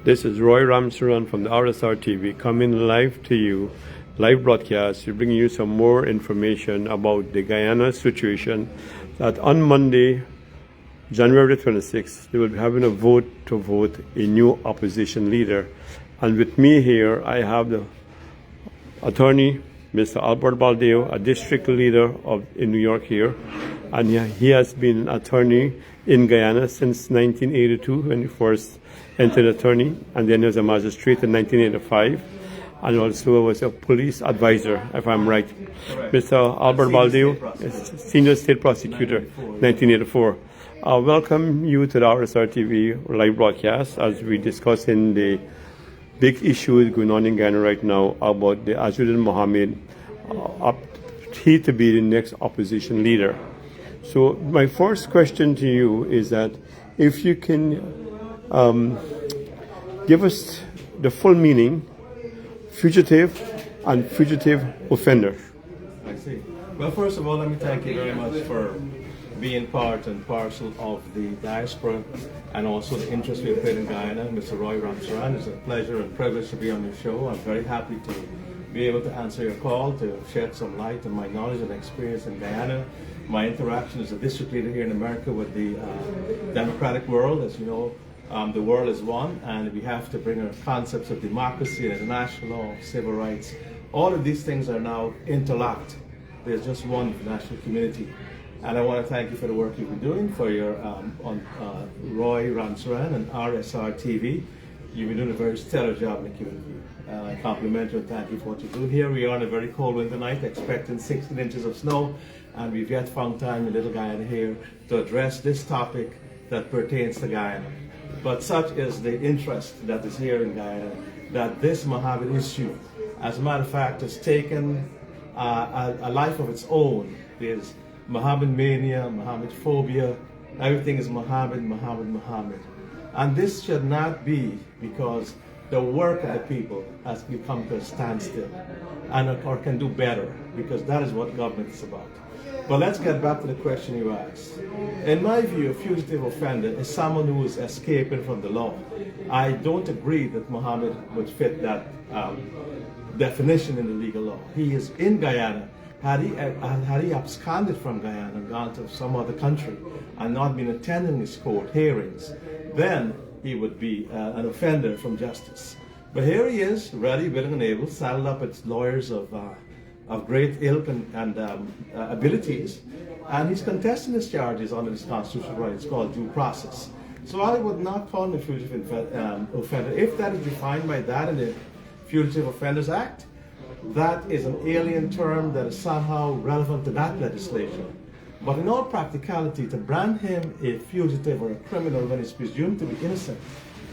This is Roy Ramsaran from the RSR TV coming live to you, live broadcast, to bring you some more information about the Guyana situation. That on Monday, January 26th, they will be having a vote to vote a new opposition leader. And with me here, I have the attorney, Mr. Albert Baldeo, a district leader in New York here. And he has been an attorney in Guyana since 1982 when he first entered attorney, and then he was a magistrate in 1985, and also was a police advisor, if I'm right. Correct. Mr. Albert Baldeo, senior state prosecutor, 1984. Welcome you to the RSR TV live broadcast as we discuss in the big issues going on in Guyana right now about the Azruddin Mohamed, he to be the next opposition leader. So my first question to you is that if you can give us the full meaning, fugitive and fugitive offender. I see. Well, first of all, let me thank you very much for being part and parcel of the diaspora and also the interest we have played in Guyana. Mr. Roy Ramsaran, it's a pleasure and privilege to be on your show. I'm very happy to be able to answer your call, to shed some light on my knowledge and experience in Guyana. My interaction as a district leader here in America with the democratic world. As you know, the world is one, and we have to bring our concepts of democracy and international law, civil rights. All of these things are now interlocked. There's just one international community. And I want to thank you for the work you've been doing for your on Roy Ramsaran and RSR TV. You've been doing a very stellar job in the community. I compliment you and thank you for what you do here. We are on a very cold winter night, expecting 16 inches of snow, and we've yet found time in Little Guyana here to address this topic that pertains to Guyana. But such is the interest that is here in Guyana that this Mohammed issue, as a matter of fact, has taken a life of its own. There's Mohammed mania, Mohammed phobia, everything is Mohammed, Mohammed, Mohammed. And this should not be because the work of the people has become to a standstill or can do better, because that is what government is about. But let's get back to the question you asked. In my view, a fugitive offender is someone who is escaping from the law. I don't agree that Mohammed would fit that definition in the legal law. He is in Guyana. Had he absconded from Guyana and gone to some other country and not been attending his court hearings, then he would be an offender from justice. But here he is, ready, willing, and able, saddled up with lawyers of great ilk and abilities, and he's contesting his charges under this constitutional right. It's called due process. So I would not call him a fugitive offender. If that is defined by that in the Fugitive Offenders Act, that is an alien term that is somehow relevant to that legislation. But in all practicality, to brand him a fugitive or a criminal when he's presumed to be innocent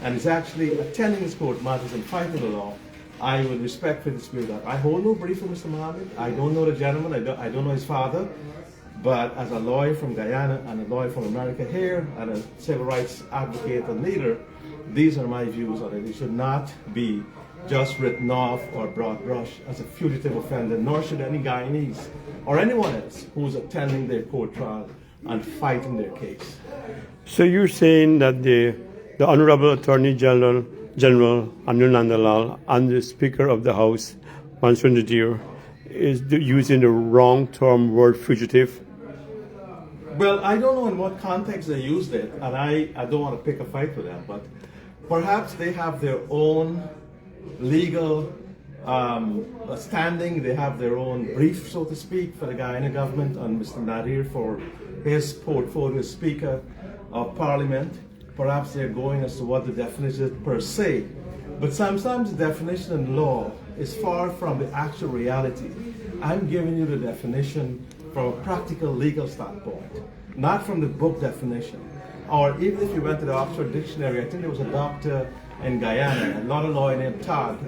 and is actually attending his court matters and fighting the law, I would respectfully dispute that. I hold no brief for Mr. Mohammed. I don't know the gentleman. I don't know his father. But as a lawyer from Guyana and a lawyer from America here and a civil rights advocate and leader, these are my views on it. It should not be just written off or broad brush as a fugitive offender, nor should any Guyanese or anyone else who's attending their court trial and fighting their case. So you're saying that the Honorable Attorney General Anil Nandalal and the Speaker of the House, Mansour Nadir, is using the wrong term word fugitive? Well, I don't know in what context they used it, and I don't want to pick a fight with them, but perhaps they have their own legal standing, they have their own brief, so to speak, for the Guyana government and Mr. Nadir for his portfolio as Speaker of Parliament. Perhaps they're going as to what the definition is per se. But sometimes the definition in law is far from the actual reality. I'm giving you the definition from a practical legal standpoint, not from the book definition. Or even if you went to the Oxford Dictionary, I think there was a doctor in Guyana, another lawyer named Todd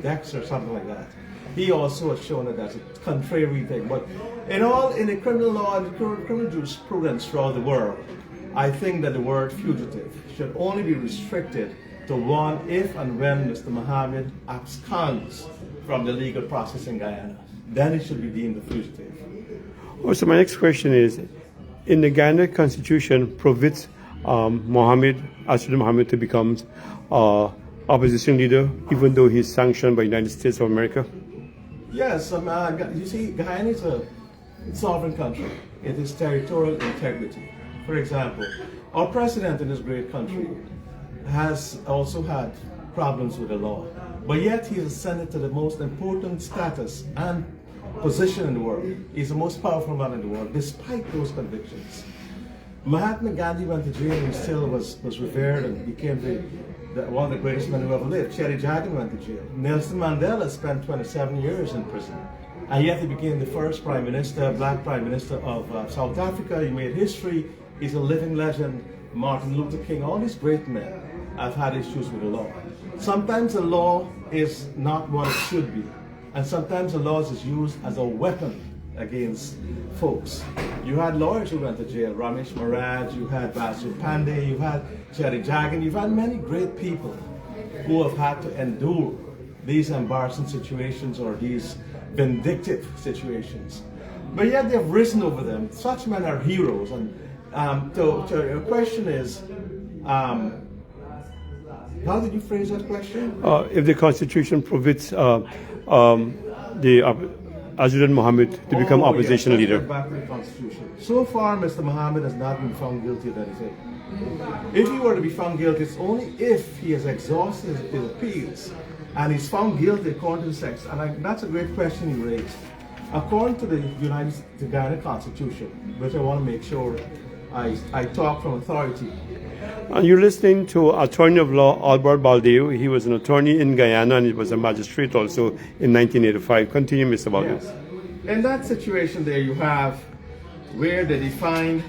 Dex or something like that. He also has shown it as a contrary thing. But in the criminal law and the criminal jurisprudence throughout the world, I think that the word fugitive should only be restricted to one if and when Mr. Mohammed absconds from the legal process in Guyana. Then it should be deemed a fugitive. So my next question is, in the Guyana Constitution prohibits Azruddin Mohamed to become opposition leader, even though he's sanctioned by the United States of America? Yes, you see, Guyana is a sovereign country. It is territorial integrity. For example, our president in this great country has also had problems with the law, but yet he is ascended to the most important status and position in the world. He's the most powerful man in the world, despite those convictions. Mahatma Gandhi went to jail and still was revered and became one of the greatest men who ever lived. Cherished Democracy went to jail. Nelson Mandela spent 27 years in prison, and yet he became the first prime minister, black prime minister of South Africa. He made history. He's a living legend. Martin Luther King, all these great men have had issues with the law. Sometimes the law is not what it should be, and sometimes the law is used as a weapon against folks. You had lawyers who went to jail, Ramesh Maraj, you had Basu Pandey, you had Cherry Jagan, you've had many great people who have had to endure these embarrassing situations or these vindictive situations. But yet they've risen over them. Such men are heroes. And so your question is, how did you phrase that question? If the Constitution prohibits Azruddin Mohamed to become opposition leader. Back to the Constitution. So far, Mr. Mohamed has not been found guilty of anything. If he were to be found guilty, it's only if he has exhausted his appeals and he's found guilty according to the sex. And that's a great question you raised. According to the Guyana Constitution, which I want to make sure I talk from authority. And you're listening to Attorney of Law Albert Baldeo. He was an attorney in Guyana and he was a magistrate also in 1985. Continue, Mr. Baldeo. Yes. In that situation there you have where they define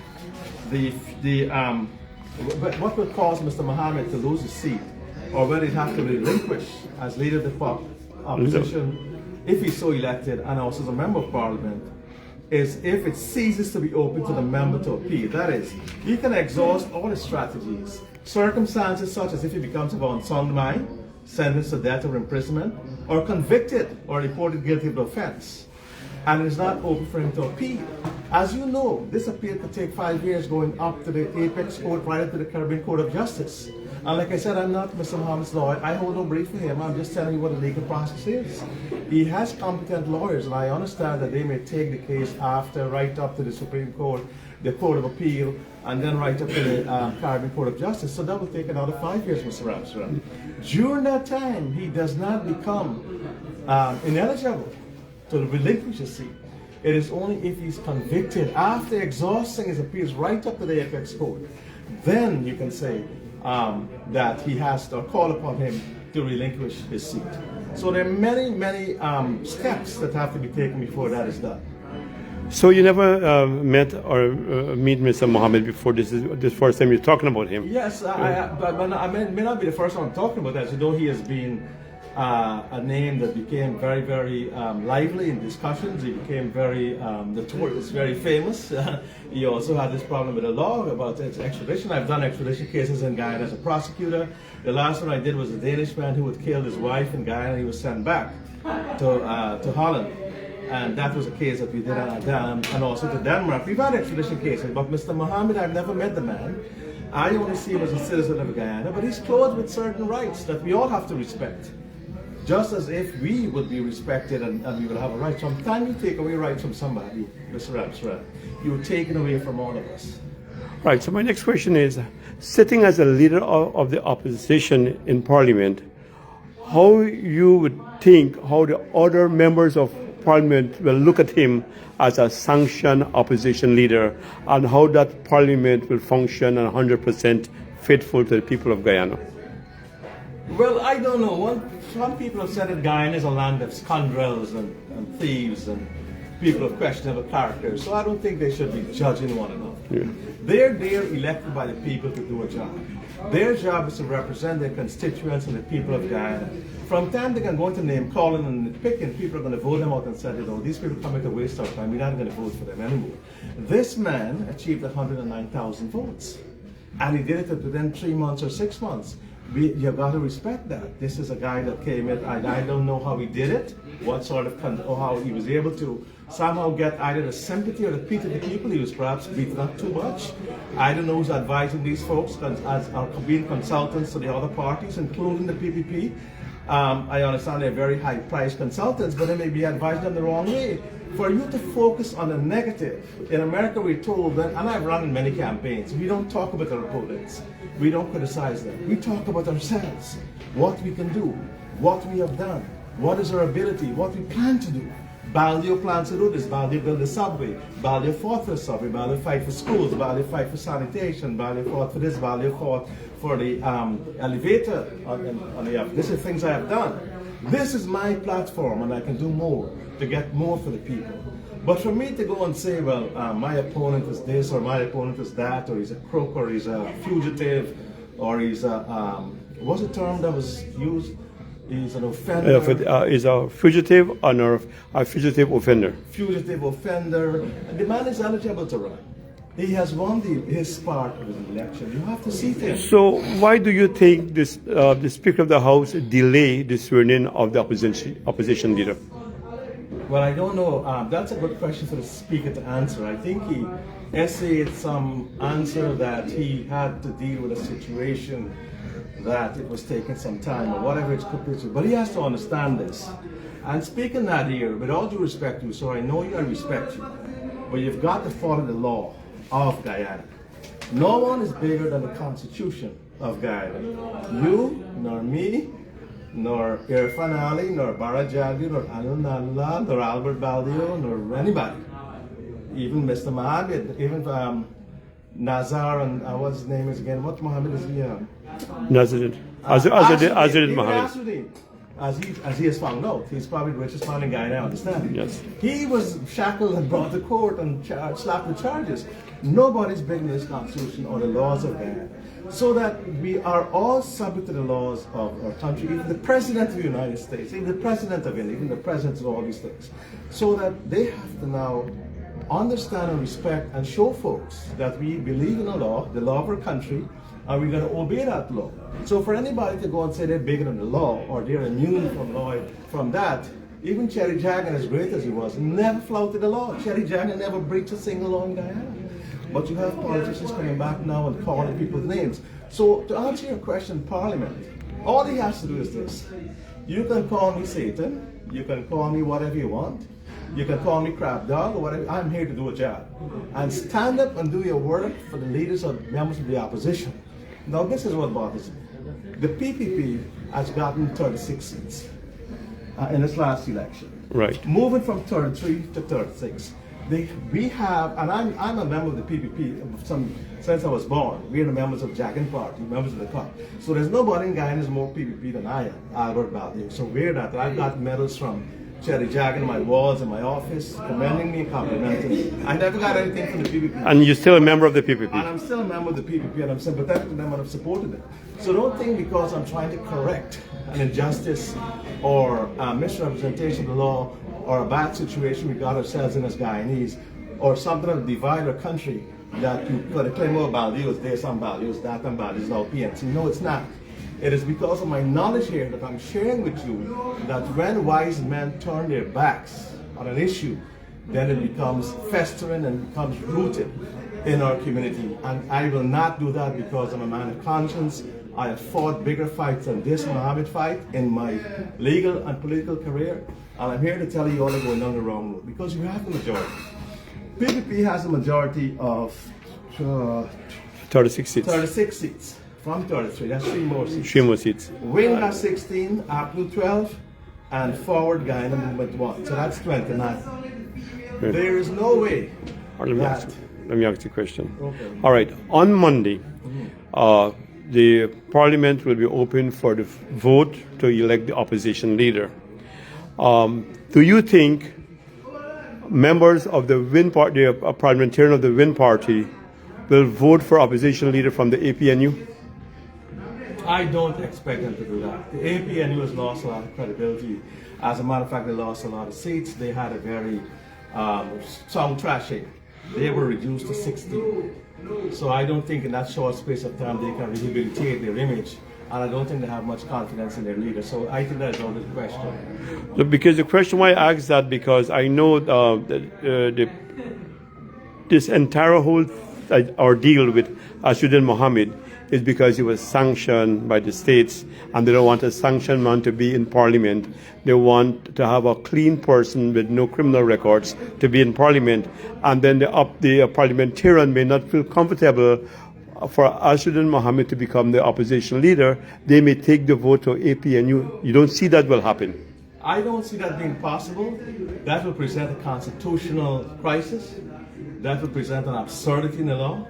what would cause Mr. Mohamed to lose his seat, or whether he'd have to relinquish as leader of the opposition if he's so elected and also as a member of parliament, is if it ceases to be open to the member to appeal. That is, he can exhaust all his strategies. Circumstances such as if he becomes of unsound mind, sentenced to death or imprisonment, or convicted or reported guilty of the offense, and it is not open for him to appeal. As you know, this appeal could take 5 years going up to the apex court, right up to the Caribbean Court of Justice. And like I said, I'm not Mr. Mohamed's lawyer. I hold no brief for him. I'm just telling you what the legal process is. He has competent lawyers, and I understand that they may take the case after, right up to the Supreme Court, the Court of Appeal, and then right up to the Caribbean Court of Justice. So that will take another 5 years, Mr. Ramsran. During that time, he does not become ineligible to relinquish his seat. It is only if he's convicted after exhausting his appeals right up to the apex court, then you can say that he has to call upon him to relinquish his seat. So there are many, many steps that have to be taken before that is done. So you never met or meet Mr. Mohamed before? This is the first time you're talking about him? Yes, but I may not be the first time I'm talking about that. As you know, he has been a name that became very, very lively in discussions. He became very notorious, very famous. He also had this problem with the law about extradition. I've done extradition cases in Guyana as a prosecutor. The last one I did was a Danish man who had killed his wife in Guyana. He was sent back to Holland. And that was a case that we did and also to Denmark. We've had extradition cases, but Mr. Mohamed, I've never met the man. I only see him as a citizen of Guyana, but he's clothed with certain rights that we all have to respect. Just as if we would be respected and we would have a right. Sometimes you take away rights from somebody, Mr. Ramsran, you're taken away from all of us. Right, so my next question is, sitting as a leader of the opposition in Parliament, how you would think how the other members of Parliament will look at him as a sanctioned opposition leader, and how that Parliament will function and 100% faithful to the people of Guyana? Well, I don't know. Some people have said that Guyana is a land of scoundrels and thieves and people of questionable character, so I don't think they should be judging one another. Yeah. They're elected by the people to do a job. Their job is to represent their constituents and the people of Guyana. From time they can go into name calling and picking, people are going to vote them out and say, these people coming to waste our time, we're not going to vote for them anymore. This man achieved 109,000 votes, and he did it within 3 months or 6 months. You've got to respect that. This is a guy that came in, I don't know how he did it, what sort of, or how he was able to somehow get either the sympathy or the pity of the people. He was perhaps beaten up too much. I don't know who's advising these folks as are being consultants to the other parties, including the PPP. I understand they're very high-priced consultants, but they may be advising them the wrong way. For you to focus on the negative, in America we're told that, and I've run in many campaigns, we don't talk about our opponents, we don't criticize them, we talk about ourselves, what we can do, what we have done, what is our ability, what we plan to do. Baldeo plans to do this, Baldeo built the subway, Baldeo fought for the subway, Baldeo fight for schools, Baldeo fight for sanitation, Baldeo fought for this, Baldeo fought for the elevator on the up. This is things I have done. This is my platform and I can do more to get more for the people. But for me to go and say, well, my opponent is this or my opponent is that, or he's a crook or he's a fugitive or he's a, what's the term that was used? He's an offender. Is a fugitive or a fugitive offender. Fugitive offender. The man is eligible to run. He has won his part of the election. You have to see things. So why do you think this, the Speaker of the House delay the swearing-in of the opposition leader? Well, I don't know. That's a good question for the Speaker to answer. I think he essayed some answer that he had to deal with a situation that it was taking some time or whatever it's could. But he has to understand this. And speaking that here, with all due respect to you, so I know you and respect you, but you've got to follow the law of Guyana. No one is bigger than the Constitution of Guyana. You, nor me, nor Irfan Ali, nor Barajali, nor Anu Nalla, nor Albert Baldeo, nor anybody. Even Mr. Mohamed, even Nazar and what's his name is again? What Mohammed is he? Azruddin. Azruddin Mohamed. Azruddin. As he has found out, he's probably the richest man in Guyana, I understand. Yes. He was shackled and brought to court and slapped with charges. Nobody's breaking this constitution or the laws of Guyana. So that we are all subject to the laws of our country, even the President of the United States, even the President of India, even the Presidents of all these things. So that they have to now understand and respect and show folks that we believe in the law of our country, and we're going to obey that law. So for anybody to go and say they're bigger than the law or they're immune from law, from that, even Cherished Democracy, as great as he was, never flouted the law. Cherished Democracy never breached a single law in Guyana. But you have politicians coming back now and calling people's names. So to answer your question, Parliament, all he has to do is this. You can call me Satan, you can call me whatever you want, you can call me crab dog or whatever. I'm here to do a job. And stand up and do your work for the leaders or members of the opposition. Now this is what bothers me. The PPP has gotten 36 seats in this last election. Right. Moving from 33 to 36. We have, and I'm a member of the PPP since I was born. We're the members of Jagan Party, members of the club. So there's nobody in Guyana who's more PPP than I am, Albert Baldeo. So we're that. I've got medals from Cherished Democracy on my walls in my office, commending me, complimenting me. I never got anything from the PPP. And you're still a member of the PPP? And I'm still a member of the PPP, and I'm sympathetic to them and I've supported them. So don't think because I'm trying to correct an injustice or a misrepresentation of the law or a bad situation we got ourselves in as Guyanese, or something that divide our country, that you could claim, oh, Baldeo is this, and Baldeo is that, and Baldeo is now PNC. No, it's not. It is because of my knowledge here that I'm sharing with you that when wise men turn their backs on an issue, then it becomes festering and becomes rooted in our community. And I will not do that because I'm a man of conscience. I have fought bigger fights than this Mohammed fight in my legal and political career. And I'm here to tell you all are going down the wrong road because you have the majority. PPP has a majority of 36 seats. 36 seats from 33. That's 3 more seats. 3 more seats. Wing has 16, APNU 12, and Forward Guyana Movement 1. So that's 29. Right. There is no way Let me ask you a question. Okay. All right. On Monday, the Parliament will be open for the vote to elect the opposition leader. Do you think members of the Win Party, the parliamentarian of the Win Party, will vote for opposition leader from the APNU? I don't expect them to do that. The APNU has lost a lot of credibility. As a matter of fact, they lost a lot of seats. They had a very strong trashing. They were reduced to 16. So I don't think in that short space of time they can rehabilitate their image and I don't think they have much confidence in their leader. So I think that is always the question. So because the question why I asked that, because I know this entire whole ordeal with Azruddin Mohamed is because he was sanctioned by the states, and they don't want a sanctioned man to be in parliament. They want to have a clean person with no criminal records to be in parliament, and then the parliamentarian may not feel comfortable for Azruddin Mohamed to become the opposition leader. They may take the vote to APNU. You don't see that will happen? I don't see that being possible. That will present a constitutional crisis. That will present an absurdity in the law.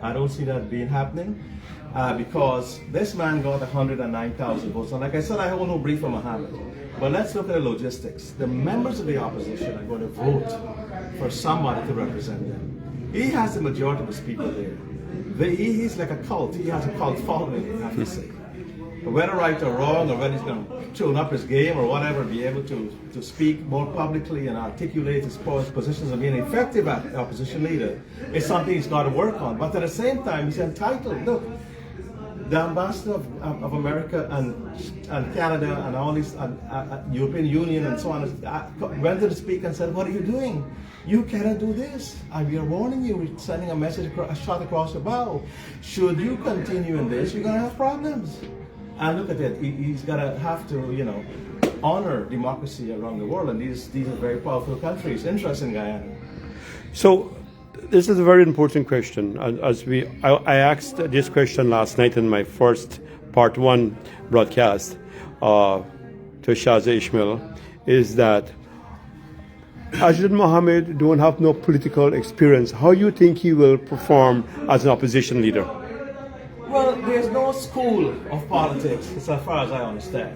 I don't see that being happening because this man got 109,000 votes. And like I said, I hold no brief from Mohammed. But let's look at the logistics. The members of the opposition are going to vote for somebody to represent them. He has the majority of his people there. He's like a cult. He has a cult following, I have to say. Whether right or wrong, or whether he's going to tune up his game or whatever, be able to speak more publicly and articulate his positions and be an effective opposition leader is something he's got to work on. But at the same time, he's entitled. Look, the ambassador of America and Canada and all these European Union and so on went to the speaker and said, "What are you doing? You cannot do this. We are warning you. We're sending a message, a shot across the bow. Should you continue in this, you're going to have problems." And look at it. He's going to have to, honor democracy around the world. And these are very powerful countries interested in Guyana. So this is a very important question. I asked this question last night in my first part 1 broadcast to Shaza Ishmael, is that Azruddin Mohamed don't have no political experience. How do you think he will perform as an opposition leader? Well, there's no school of politics, as far as I understand.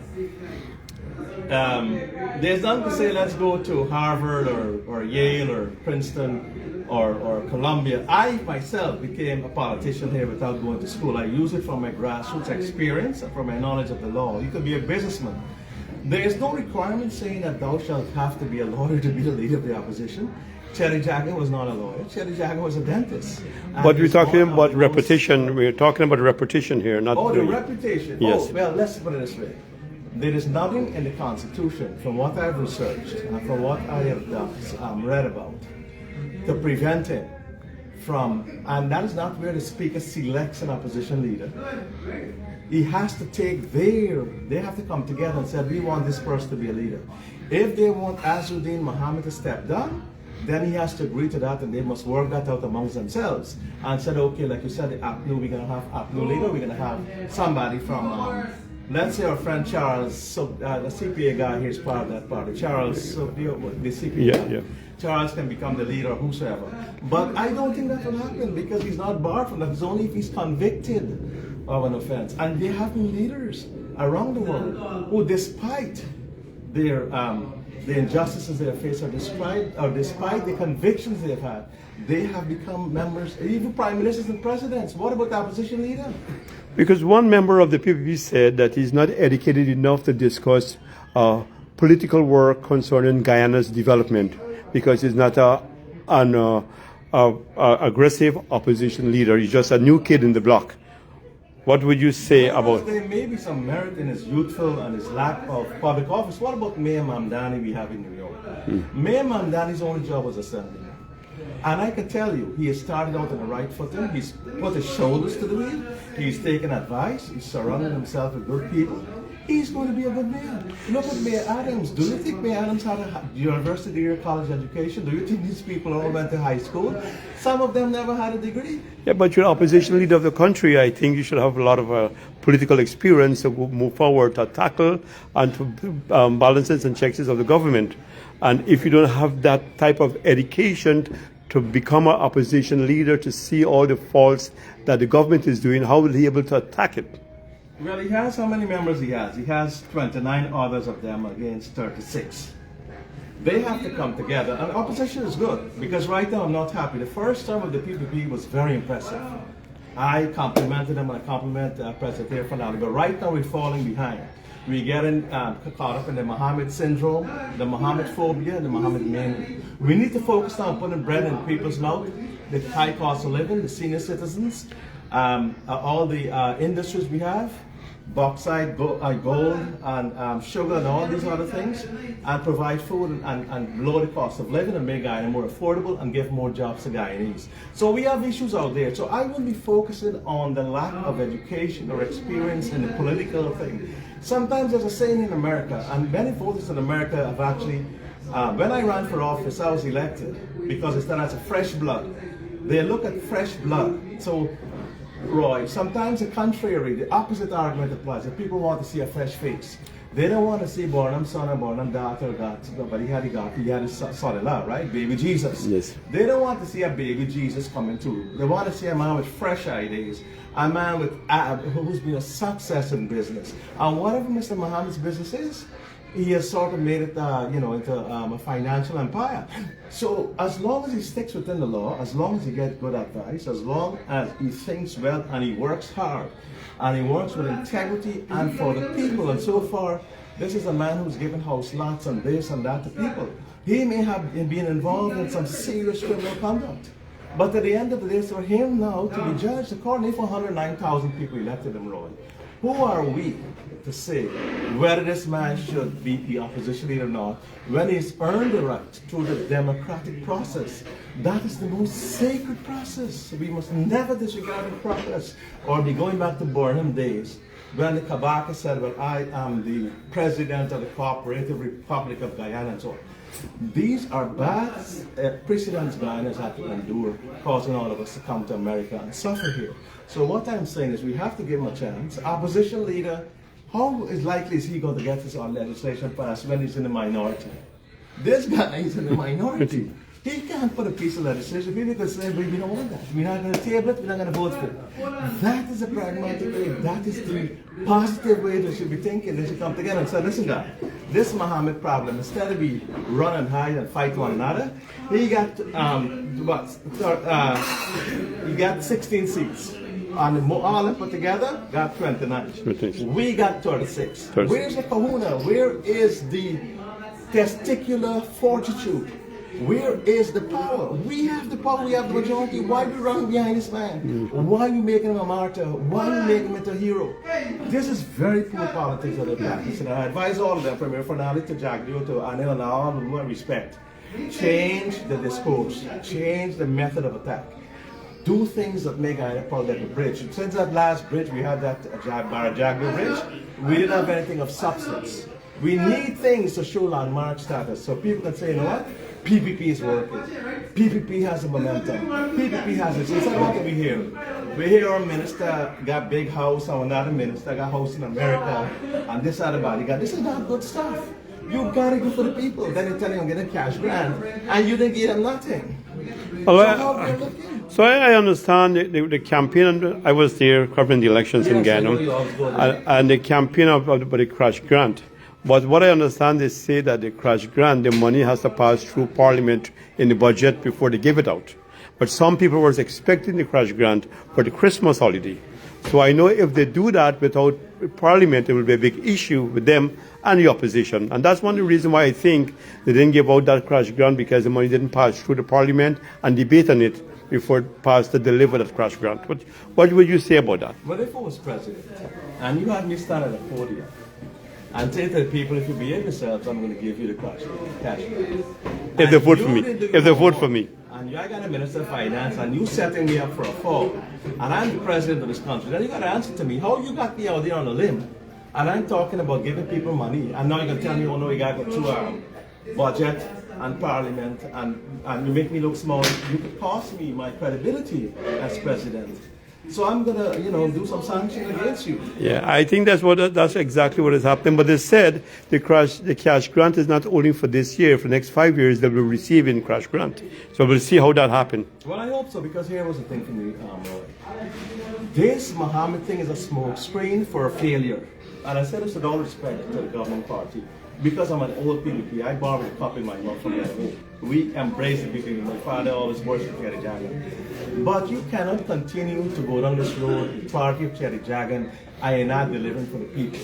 There's nothing to say let's go to Harvard or Yale or Princeton or Columbia. I myself became a politician here without going to school. I use it from my grassroots experience and from my knowledge of the law. You could be a businessman. There is no requirement saying that thou shalt have to be a lawyer to be the leader of the opposition. Cherry Jagger was not a lawyer. Cherry Jagger was a dentist. But we're talking about repetition. We're talking about repetition here, not. Oh, the reputation. Yes. Oh, well, let's put it this way. There is nothing in the Constitution, from what I've researched and from what I have read about, to prevent him from, and that is not where the Speaker selects an opposition leader. He has to take they have to come together and say, we want this person to be a leader. If they want Azruddin Mohamed to step down, then he has to agree to that, and they must work that out amongst themselves. And said, okay, like you said, the APNU, we're going to have APNU leader, we're going to have somebody from, let's say our friend Charles, the CPA guy here is part of that party. Charles, the CPA guy. Yeah. Charles can become the leader or whosoever. But I don't think that will happen because he's not barred from that. It's only if he's convicted of an offense. And there have been leaders around the world who, despite their the injustices they have faced, or despite the convictions they have had, they have become members, even prime ministers and presidents. What about the opposition leader? Because one member of the PPP said that he's not educated enough to discuss political work concerning Guyana's development, because he's not an aggressive opposition leader. He's just a new kid in the block. What would you say about? There may be some merit in his youthful and his lack of public office. What about Mayor Mamdani we have in New York? Mayor Mamdani's only job was assemblyman. And I can tell you, he has started out on the right footing. He's put his shoulders to the wheel. He's taken advice. He's surrounded himself with good people. He's going to be a good mayor. Look at Mayor Adams. Do you think Mayor Adams had a university or college education? Do you think these people all went to high school? Some of them never had a degree. Yeah, but you're opposition leader of the country. I think you should have a lot of political experience to move forward, to tackle and to balances and checks of the government. And if you don't have that type of education to become an opposition leader, to see all the faults that the government is doing, how will he be able to attack it? Well, he has how many members he has? He has 29 others of them against 36. They have to come together. And opposition is good, because right now I'm not happy. The first term of the PPP was very impressive. I complimented them, and I compliment President Fernando. But right now we're falling behind. We're getting caught up in the Mohammed syndrome, the Mohammed phobia, and the Mohammed mania. We need to focus on putting bread in people's mouth, the high cost of living, the senior citizens, all the industries we have. bauxite, gold, and sugar, and all these other things, and provide food and lower the cost of living and make Guyana more affordable and give more jobs to Guyanese. So we have issues out there. So I will be focusing on the lack of education or experience in the political thing. Sometimes there's a saying in America, and many voters in America have actually, when I ran for office, I was elected because it's done as a fresh blood. They look at fresh blood. So Roy, sometimes the contrary, the opposite argument applies. If people want to see a fresh face, they don't want to see Bornum son or Bornum daughter, but he had a son-in-law, right? Baby Jesus. Yes. They don't want to see a baby Jesus coming through. They want to see a man with fresh ideas, a man with who's been a success in business. And whatever Mr. Mohamed's business is, he has sort of made it, into a financial empire. So as long as he sticks within the law, as long as he gets good advice, as long as he thinks well and he works hard, and he works with integrity and for the people, and so far, this is a man who's given house lots and this and that to people. He may have been involved in some serious criminal conduct. But at the end of the day, it's for him now to be judged accordingly for 109,000 people elected him, Roy. Who are we to say whether this man should be the opposition leader or not when he's earned the right through the democratic process? That is the most sacred process. We must never disregard the process or be going back to Burnham days when the Kabaka said, well, I am the president of the Cooperative Republic of Guyana and so on. These are bad precedents Guyana has had to endure, causing all of us to come to America and suffer here. So what I'm saying is we have to give him a chance. Opposition leader, how likely is he going to get his legislation passed when he's in the minority? This guy is in the minority. He can't put a piece of legislation. People can say, we don't want that. We're not going to table it, we're not going to vote for it. That is a pragmatic way. That is the positive way they should be thinking. They should come together and say, listen guy, this Mohammed problem, instead of we run and hide and fight one another, he got, he got 16 seats. And all them put together got 29. We got 36. Where's the kahuna? Where is the testicular fortitude? Where is the power? We have the power, we have the majority. Why are we running behind this man? Why are we making him a martyr? Why are we making him into a hero? This is very poor politics that they practice. And I advise all of them, from your Fernali to Jagdio to Anil and all of them, respect. Change the discourse. Change the method of attack. Do things that make Guyana proud like a bridge. Since that last bridge, we had that Barajagio bridge, we didn't have anything of substance. We need things to show landmark status so people can say, you know what? PPP is working. PPP has a momentum. PPP has it. So it's not what we hear. We hear our minister got big house, and another minister got house in America, and this other body got. This is not good stuff. You gotta go for the people. Then they tell you I'm getting a cash grant, and you didn't give them nothing. So I understand the campaign. I was there covering the elections in Guyana, and the campaign about the crash grant. But what I understand, they say that the crash grant, the money has to pass through Parliament in the budget before they give it out. But some people were expecting the crash grant for the Christmas holiday. So I know if they do that without Parliament, it will be a big issue with them and the opposition. And that's one of the reasons why I think they didn't give out that crash grant, because the money didn't pass through the Parliament and debate on it before it passed to deliver that crash grant. What would you say about that? Well, if I was president and you had me stand at a podium and say to the people, if you behave yourselves, I'm going to give you the cash. If they vote for me. If they vote for me. And I got a minister of finance, and you setting me up for a fall, and I'm the president of this country. Then you got to answer to me how you got me out there on a limb, and I'm talking about giving people money, and now you're going to tell me, oh no, you got to go through budget and Parliament, and you make me look small. You could cost me my credibility as president. So I'm gonna, do some sanction against you. Yeah, I think that's exactly what is happening. But they said the cash grant is not only for this year. For the next 5 years, they will receive in cash grant. So we'll see how that happens. Well, I hope so, because here was the thing for me, Roy. This Mohammed thing is a smoke screen for failure. And I said this with all respect to the government party. Because I'm an old PPP, I borrowed a copy in my mouth from the other. We embrace the PPP. My father always worshiped Cherished. But you cannot continue to go down this road, the party of Cherished, and I am not delivering for the people.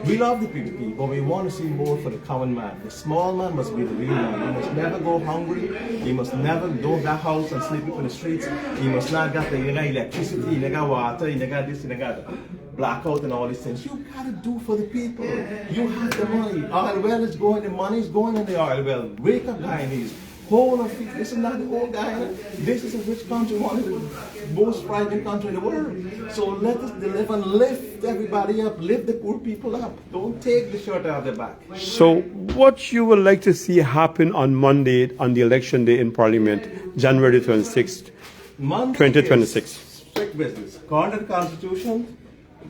We love the PPP, but we want to see more for the common man. The small man must be the real man. He must never go hungry. He must never don't got house and sleeping in the streets. He must not get the electricity, he got water, he got this, he got that. blackout and all these things. You gotta do for the people. You have the money. Oil well is going, the money is going in the oil well. Wake up, Guyanese. Whole of it. This is not the whole Guyana. This is a rich country, one of the most thriving country in the world. So let us deliver and lift everybody up, lift the poor people up. Don't take the shirt out of their back. So what you would like to see happen on Monday, on the election day in Parliament, January 26th, Monday 2026? Strict business. According to the Constitution,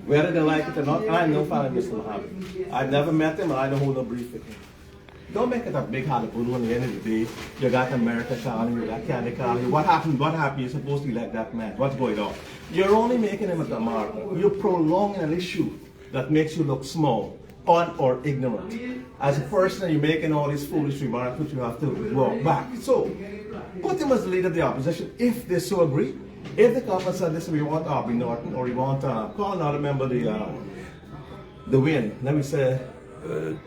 whether they like it or not, I'm no fan of Mr. Mohamed. I've never met him, and I don't hold a brief with him. Don't make it a big hullabaloo at the end of the day. You got America calling you, you got Canada calling you. What happened? What happened? You're supposed to elect that man. What's going on? You're only making him a martyr. You're prolonging an issue that makes you look small, or ignorant. As a person, you're making all these foolish remarks, which you have to walk back. So, put him as the leader of the opposition, if they so agree. If the government said, listen, we want Aubrey Norton, or we want, call another member the win. Let me say,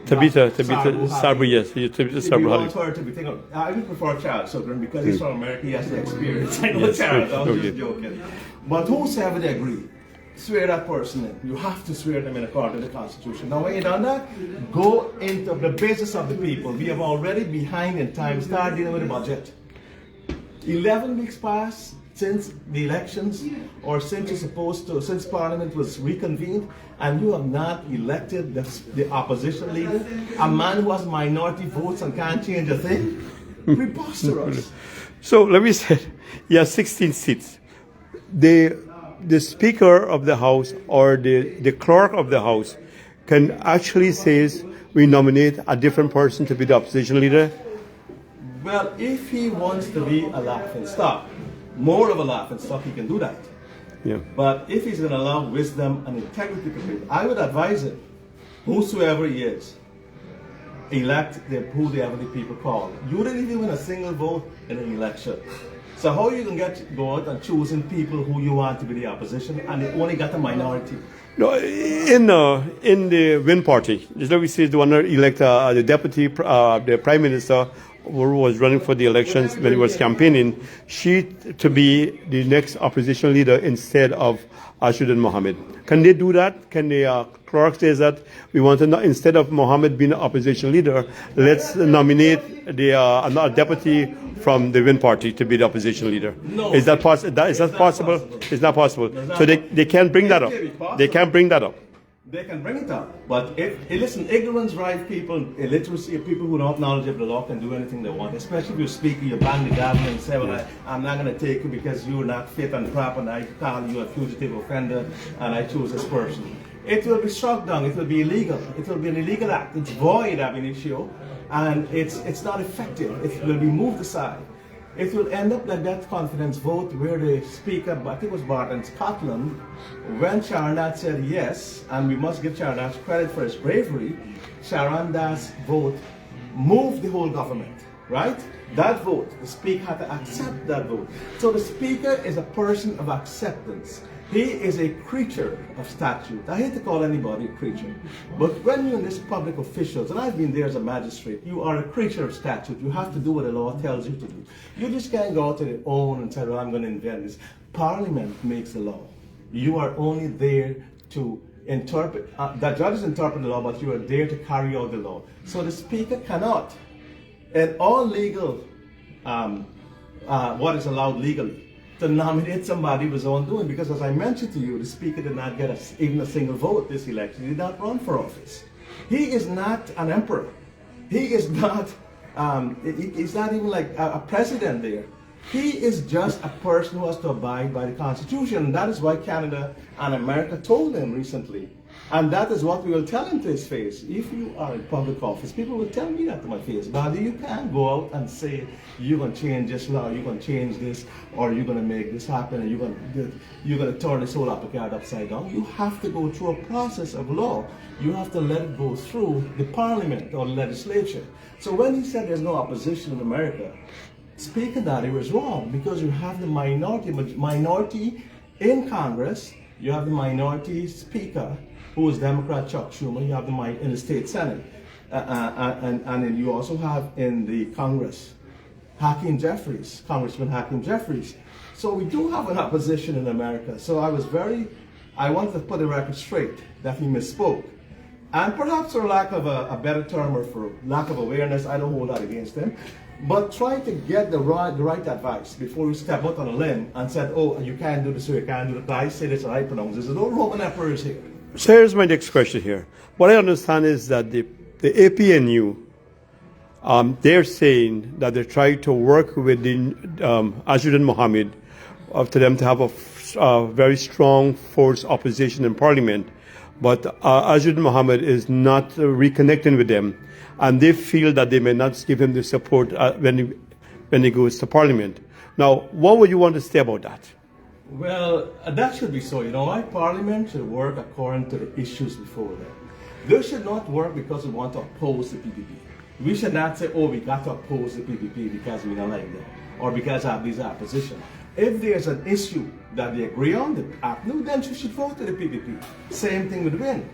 Tabitha Sabri, yes. Tabitha Sabri. We want her to be thinking, I would prefer Charles Sugden because he's from America, he has the experience. I know Yes, Charles, I was okay. just joking. But whosoever they agree, swear that person in. You have to swear them in according to the Constitution. Now, when you've done that, go into the business of the people. We have already behind in time, start dealing with the budget. 11 weeks passed since the elections, or since Parliament was reconvened, and you have not elected the opposition leader, a man who has minority votes and can't change a thing? Preposterous. So let me say, you have 16 seats. The Speaker of the House or the Clerk of the House can actually say, we nominate a different person to be the opposition leader. Well, if he wants to be a laughing stock, more of a laughing stock, he can do that. Yeah. But if he's going to allow wisdom and integrity to prevail, I would advise him, whosoever he is, elect who the other people call. You didn't even win a single vote in an election. So how you can go out and choosing people who you want to be the opposition, and they only got a minority? No, in the Win Party, just like we see the one that elect the deputy, the Prime Minister, who was running for the elections when he was campaigning, she to be the next opposition leader instead of Azruddin Mohamed. Can they do that? Can the clerk say that we want to instead of Mohamed being the opposition leader, let's nominate another deputy from the Win Party to be the opposition leader? No. Is that possible? Is that possible? It's not possible. So they can't bring that up. They can't bring that up. They can bring it up. But listen, ignorance drives people, illiteracy, people who are not knowledgeable of the law can do anything they want. Especially if you're speaking, you bang the gavel and say, well, I'm not going to take you because you're not fit and proper, and I call you a fugitive offender, and I choose this person. It will be struck down. It will be illegal. It will be an illegal act. It's void ab initio, and it's not effective. It will be moved aside. It will end up like that confidence vote where the speaker, I think it was Bart in Scotland, when Sharon Das said yes, and we must give Sharon Das credit for his bravery, Sharon Das' vote moved the whole government, right? That vote, the speaker had to accept that vote. So the speaker is a person of acceptance. He is a creature of statute. I hate to call anybody a creature, but when you're in this public officials, and I've been there as a magistrate, you are a creature of statute. You have to do what the law tells you to do. You just can't go out on your own and say, well, I'm going to invent this. Parliament makes the law. You are only there to interpret, the judges interpret the law, but you are there to carry out the law. So the speaker cannot, in all legal, what is allowed legally, to nominate somebody of his own doing, because as I mentioned to you, the speaker did not get even a single vote this election. He did not run for office. He is not an emperor. He is not, he's not even like a president there. He is just a person who has to abide by the Constitution. And that is why Canada and America told him recently. And that is what we will tell him to his face. If you are in public office, people will tell me that to my face. Baldeo, you can't go out and say, you're going to change this law, you're going to change this, or you're going to make this happen, and you're going to turn this whole apple cart upside down. You have to go through a process of law. You have to let it go through the parliament or legislature. So when he said there's no opposition in America, speaking that, he was wrong, because you have the minority in Congress, you have the minority speaker, who is Democrat Chuck Schumer, you have in the state Senate, and then you also have in the Congress, Congressman Hakeem Jeffries. So we do have an opposition in America. So I I wanted to put the record straight that he misspoke. And perhaps for lack of a better term or for lack of awareness, I don't hold that against him. But try to get the right advice before you step out on a limb and said, oh, you can't do this or you can't do that. I say this or I pronounce this. There's no Roman emperors here. So here's my next question here. What I understand is that the APNU, they're saying that they're trying to work with the Azruddin Mohamed to them to have a very strong force opposition in Parliament. But Azruddin Mohamed is not reconnecting with them, and they feel that they may not give him the support when he goes to Parliament. Now, what would you want to say about that? Well, that should be so. You know, why Parliament should work according to the issues before them. They should not work because we want to oppose the PPP. We should not say, oh, we got to oppose the PPP because we don't like them, or because of this opposition. If there's an issue that they agree on, the APNU, then you should vote to the PPP. Same thing with WIN.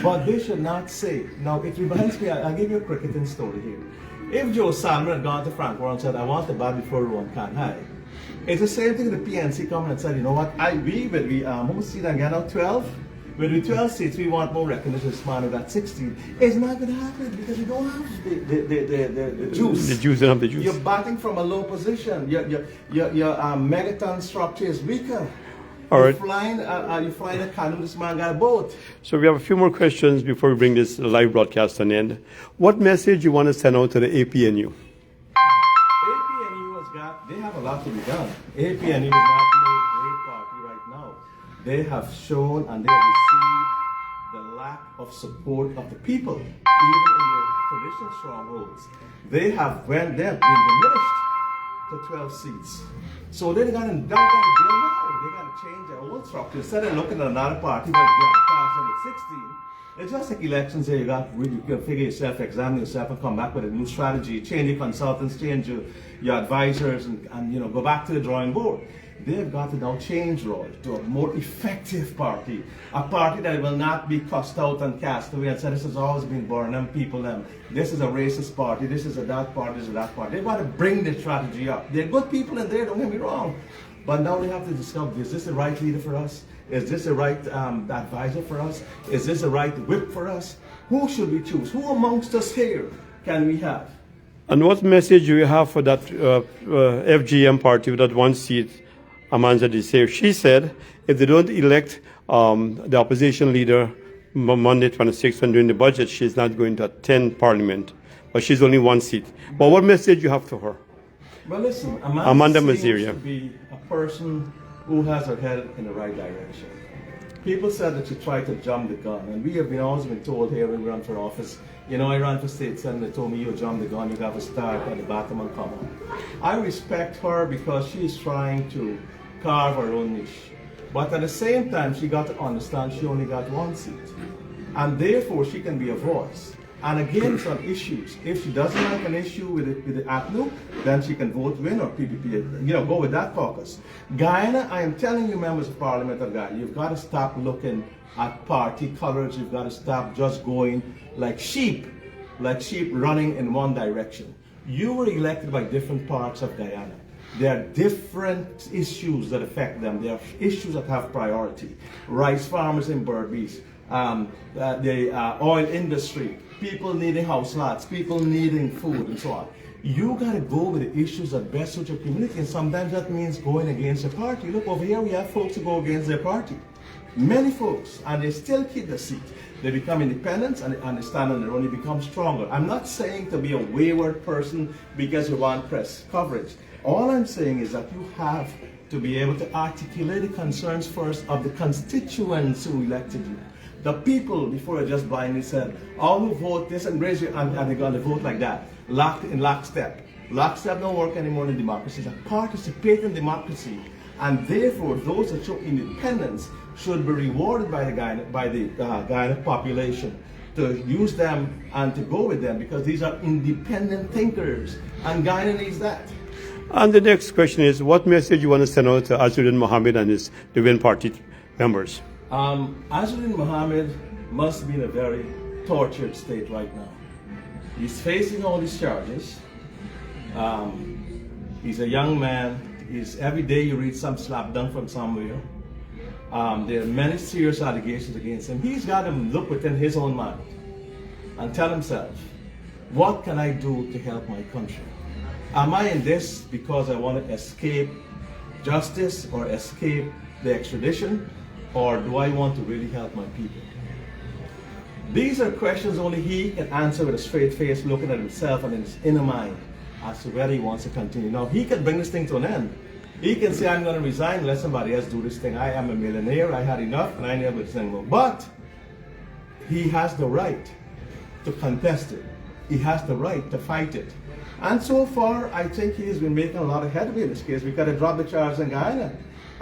But they should not say, now it reminds me, I'll give you a cricketing story here. If Joe Salmon had gone to Frank Warren and said, I want the bat before Rowan can't hide, it's the same thing with the PNC coming and said, you know what, who's seat again now, 12? With the 12 seats, we want more recognition span of that 16. It's not going to happen because you don't have the juice. The juice, don't have the juice. You're batting from a low position. Your megaton structure is weaker. All right. You're flying a canoe, this man got a boat. So we have a few more questions before we bring this live broadcast to an end. What message you want to send out to the APNU? APNU they have a lot to be done. APNU is not no great party right now. They have shown and they have received the lack of support of the people, even in their traditional strongholds. They have been diminished to 12 seats. So they got to build now. They got to change their own structure. Instead of looking at another party that passed with 16, it's just like elections here. You can figure yourself, examine yourself, and come back with a new strategy. Change your consultants, change your advisors, and go back to the drawing board. They've got to now change, Roy, to a more effective party. A party that will not be cussed out and cast away and said, this has always been Burnham people. This is a racist party, this is a that party, this is a that party. They've got to bring the strategy up. They're good people in there, don't get me wrong. But now they have to discover, is this the right leader for us? Is this the right advisor for us? Is this the right whip for us? Who should we choose? Who amongst us here can we have? And what message do you have for that FGM party with that one seat? Amanda Desir. She said if they don't elect the opposition leader Monday 26th and during the budget, she's not going to attend Parliament. But she's only one seat. But what message you have to her? Well, listen, Amanda seems Maziria. to be a person who has her head in the right direction. People said that she tried to jump the gun, and we have always been told here when we run for office, I ran for state senate, they told me you jump the gun, you have to start at the bottom and come on. I respect her because she's trying to carve her own niche. But at the same time, she got to understand she only got one seat. And therefore, she can be a voice. And against on issues, if she doesn't like an issue with the APNU, then she can vote WIN or PPP, go with that caucus. Guyana, I am telling you, members of Parliament of Guyana, you've got to stop looking at party colors. You've got to stop just going like sheep running in one direction. You were elected by different parts of Guyana. There are different issues that affect them. There are issues that have priority. Rice farmers in Berbice, the oil industry, people needing house lots, people needing food, and so on. You got to go with the issues that best suit your community, and sometimes that means going against your party. Look, over here we have folks who go against their party. Many folks, and they still keep the seat. They become independent and they stand on their own, they become stronger. I'm not saying to be a wayward person because you want press coverage. All I'm saying is that you have to be able to articulate the concerns first of the constituents who elected you. The people, before you just blindly said, all who vote this and raise your hand, and they're going to vote like that, locked in lockstep. Lockstep don't work anymore in democracy. It's a participating democracy. And therefore, those that show independence should be rewarded by the Guyana population to use them and to go with them because these are independent thinkers. And Guyana needs that. And the next question is, what message you want to send out to Azruddin Mohamed and the WIN party members? Azruddin Mohamed must be in a very tortured state right now. He's facing all these charges. He's a young man. Every day you read some slap dunk from somewhere. There are many serious allegations against him. He's got to look within his own mind and tell himself, what can I do to help my country? Am I in this because I want to escape justice or escape the extradition, or do I want to really help my people? These are questions only he can answer with a straight face, looking at himself and in his inner mind as to whether he wants to continue. Now, he can bring this thing to an end. He can say, I'm going to resign, let somebody else do this thing. I am a millionaire, I had enough, and I never do this anymore. But he has the right to contest it. He has the right to fight it. And so far, I think he has been making a lot of headway in this case. We got to drop the charges in Guyana.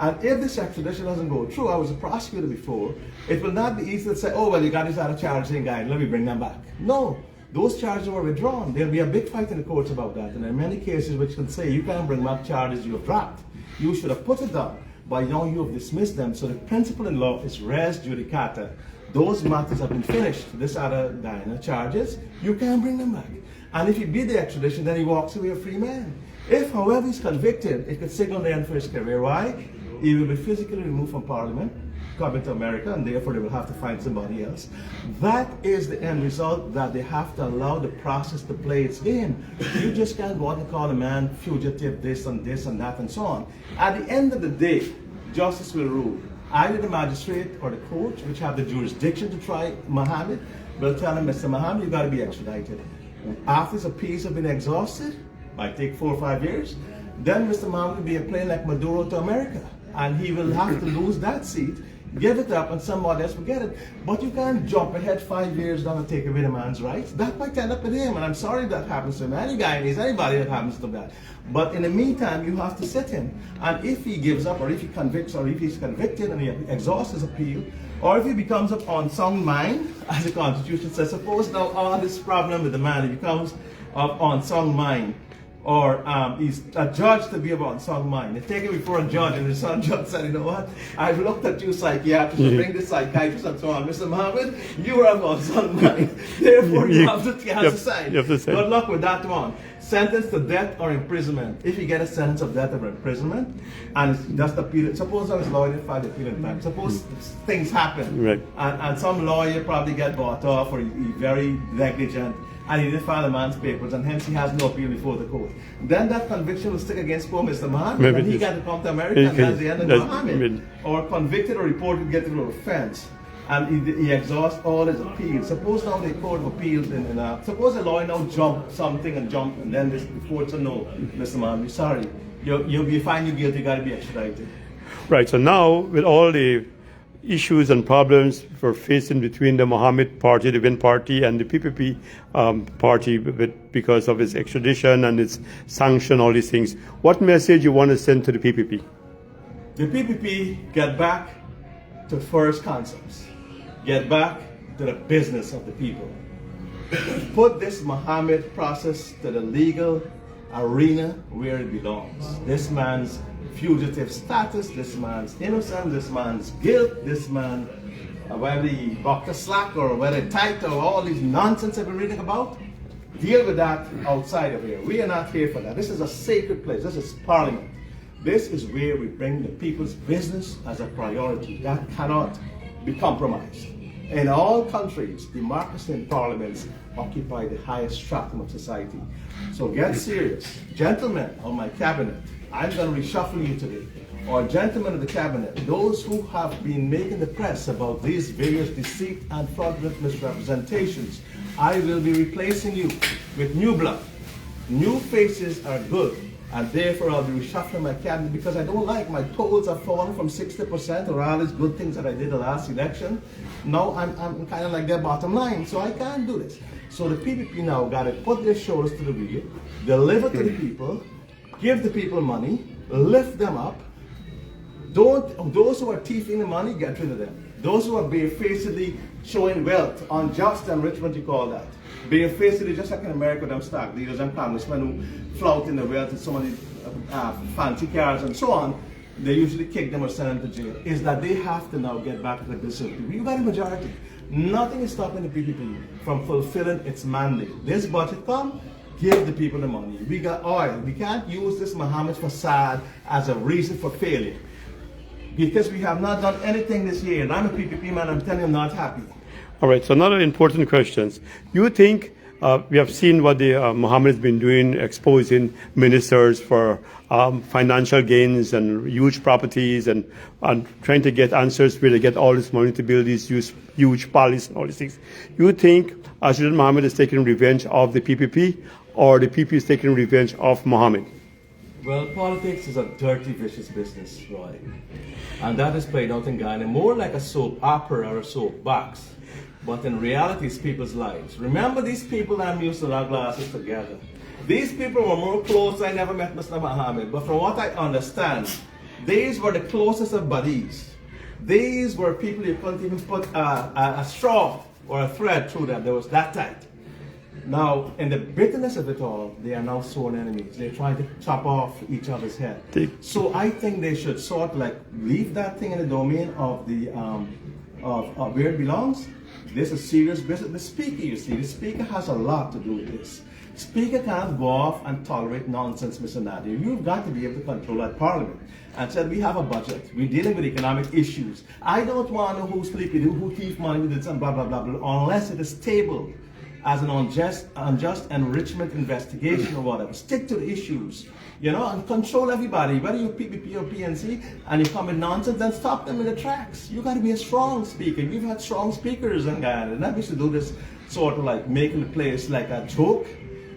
And if this extradition doesn't go through, I was a prosecutor before, it will not be easy to say, oh, well, you got these other charges in Guyana, let me bring them back. No, those charges were withdrawn. There'll be a big fight in the courts about that. And there are many cases which can say, you can't bring back charges you have dropped. You should have put it down, but now you have dismissed them. So the principle in law is res judicata. Those matters have been finished. This other Guyana charges, you can't bring them back. And if he beat the extradition, then he walks away a free man. If, however, he's convicted, it could signal the end for his career. Why? He will be physically removed from Parliament, coming to America, and therefore they will have to find somebody else. That is the end result, that they have to allow the process to play its game. You just can't go out and call a man fugitive, this and that and so on. At the end of the day, justice will rule. Either the magistrate or the court, which have the jurisdiction to try Mohamed, will tell him, Mr. Mohamed, you've got to be extradited. After his appeals have been exhausted, might take 4 or 5 years, then Mr. Mohamed will be a plane like Maduro to America. And he will have to lose that seat, give it up, and somebody else will get it. But you can't jump ahead 5 years down and take away the man's rights. That might end up with him, and I'm sorry that happens to him. Any Guyanese, anybody that happens to that. But in the meantime, you have to sit him. And if he gives up, or if he convicts, or if he's convicted and he exhausts his appeal, or if he becomes up on sound mind, as the Constitution says, suppose now all this problem with the man, he becomes up on sound mind, or he's adjudged to be about sound mind. They take him before a judge, and the son judge said, you know what, I've looked at you psychiatrist, bring the psychiatrist and so on. Mr. Mohamed, you are about sound mind. Therefore, you have to decide. Good luck with that one. Sentence to death or imprisonment. If you get a sentence of death or imprisonment, and that's the period, suppose I was lawyer didn't file the appeal in time. Suppose things happen, right, and some lawyer probably get bought off, or he's very negligent, and he didn't file the man's papers, and hence he has no appeal before the court. Then that conviction will stick against poor Mr. Mohamed, and he got to come to America, and that's the end of Mohamed. Or convicted or reported guilty of offense, and he exhausts all his appeals. Suppose now the court of appeals, suppose a lawyer now jump something and then the court said, no, Mr. Mohamed, sorry, you'll be fine, you're guilty, you got to be extradited. Right, so now with all the issues and problems we're facing between the Mohamed party, the Win party, and the PPP party because of its extradition and its sanction, all these things, what message you want to send to the PPP? The PPP get back to first concepts. Get back to the business of the people. Put this Mohamed process to the legal arena where it belongs. This man's fugitive status, this man's innocence, this man's guilt, this man, whether he bucked a slack or whether he tight or all these nonsense I've been reading about, deal with that outside of here. We are not here for that. This is a sacred place. This is Parliament. This is where we bring the people's business as a priority. That cannot be compromised. In all countries, democracy and parliaments occupy the highest stratum of society. So get serious. Gentlemen of my cabinet, I'm going to reshuffle you today. Or gentlemen of the cabinet, those who have been making the press about these various deceit and fraudulent misrepresentations, I will be replacing you with new blood. New faces are good. And therefore I'll be reshuffling my cabinet because I don't like my polls have fallen from 60% or all these good things that I did the last election. Now I'm kind of like their bottom line, so I can't do this. So the PPP now got to put their shoulders to the wheel, deliver to the people, give the people money, lift them up. Those who are thieving the money, get rid of them. Those who are barefacedly showing wealth, unjust enrichment, you call that. Barefacedly, just like in America, them stock dealers and congressmen who flout in the wealth and so many fancy cars and so on, they usually kick them or send them to jail. Is that they have to now get back to the business of people. You got a majority. Nothing is stopping the PPP from fulfilling its mandate. This budget come, give the people the money. We got oil. We can't use this Mohamed facade as a reason for failure. because we have not done anything this year. And I'm a PPP man, I'm telling you I'm not happy. All right, so another important question. You think we have seen what the Mohammed has been doing, exposing ministers for financial gains and huge properties and trying to get answers where they get all this money to build these huge palaces and all these things. You think Azruddin Mohamed is taking revenge of the PPP or the PPP is taking revenge of Mohammed? Well, politics is a dirty, vicious business, Roy. And that is played out in Guyana more like a soap opera or a soap box. But in reality, it's people's lives. Remember these people that used to our glasses together. These people were more close. I never met Mr. Mohammed. But from what I understand, these were the closest of buddies. These were people you couldn't even put a straw or a thread through them. They was that tight. Now, in the bitterness of it all, they are now sworn enemies. They're trying to chop off each other's head. So I think they should sort of like leave that thing in the domain of the of where it belongs. This is serious business. The speaker, you see, the speaker has a lot to do with this. Speaker can't go off and tolerate nonsense, Mr. Nadir. You've got to be able to control that parliament. And said, we have a budget. We're dealing with economic issues. I don't want to know who's sleepy, who thief money with it, and blah, blah, blah, blah, unless it is tabled as an unjust enrichment investigation or whatever. Stick to the issues, you know, and control everybody, whether you're PPP or PNC, and you come with nonsense, then stop them in the tracks. You got to be a strong speaker. We've had strong speakers in Guyana, and we should do this sort of like making the place like a joke.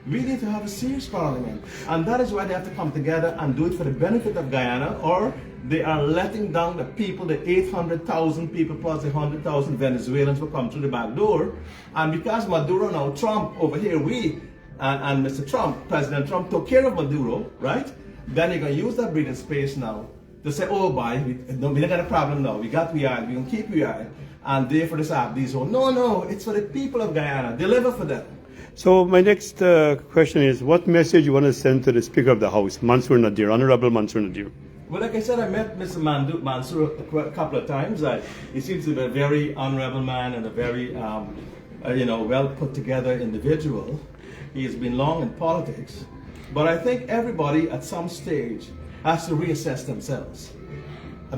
We need to have a serious parliament, and that is why they have to come together and do it for the benefit of Guyana, or they are letting down the people, the 800,000 people plus the 100,000 Venezuelans will come through the back door. And because Maduro now, Trump over here, and Mr. Trump, President Trump took care of Maduro, right? Then you're going to use that breathing space now to say, oh, boy, we don't got a problem now. We got we are, we're going to keep we are, and therefore this app, these all. No, it's for the people of Guyana. Deliver for them. So my next question is, what message you want to send to the Speaker of the House, Mansour Nadir, Honorable Mansour Nadir? Well, like I said, I met Mr. Mansour a couple of times. He seems to be a very honorable man and a very, well put together individual. He has been long in politics, but I think everybody at some stage has to reassess themselves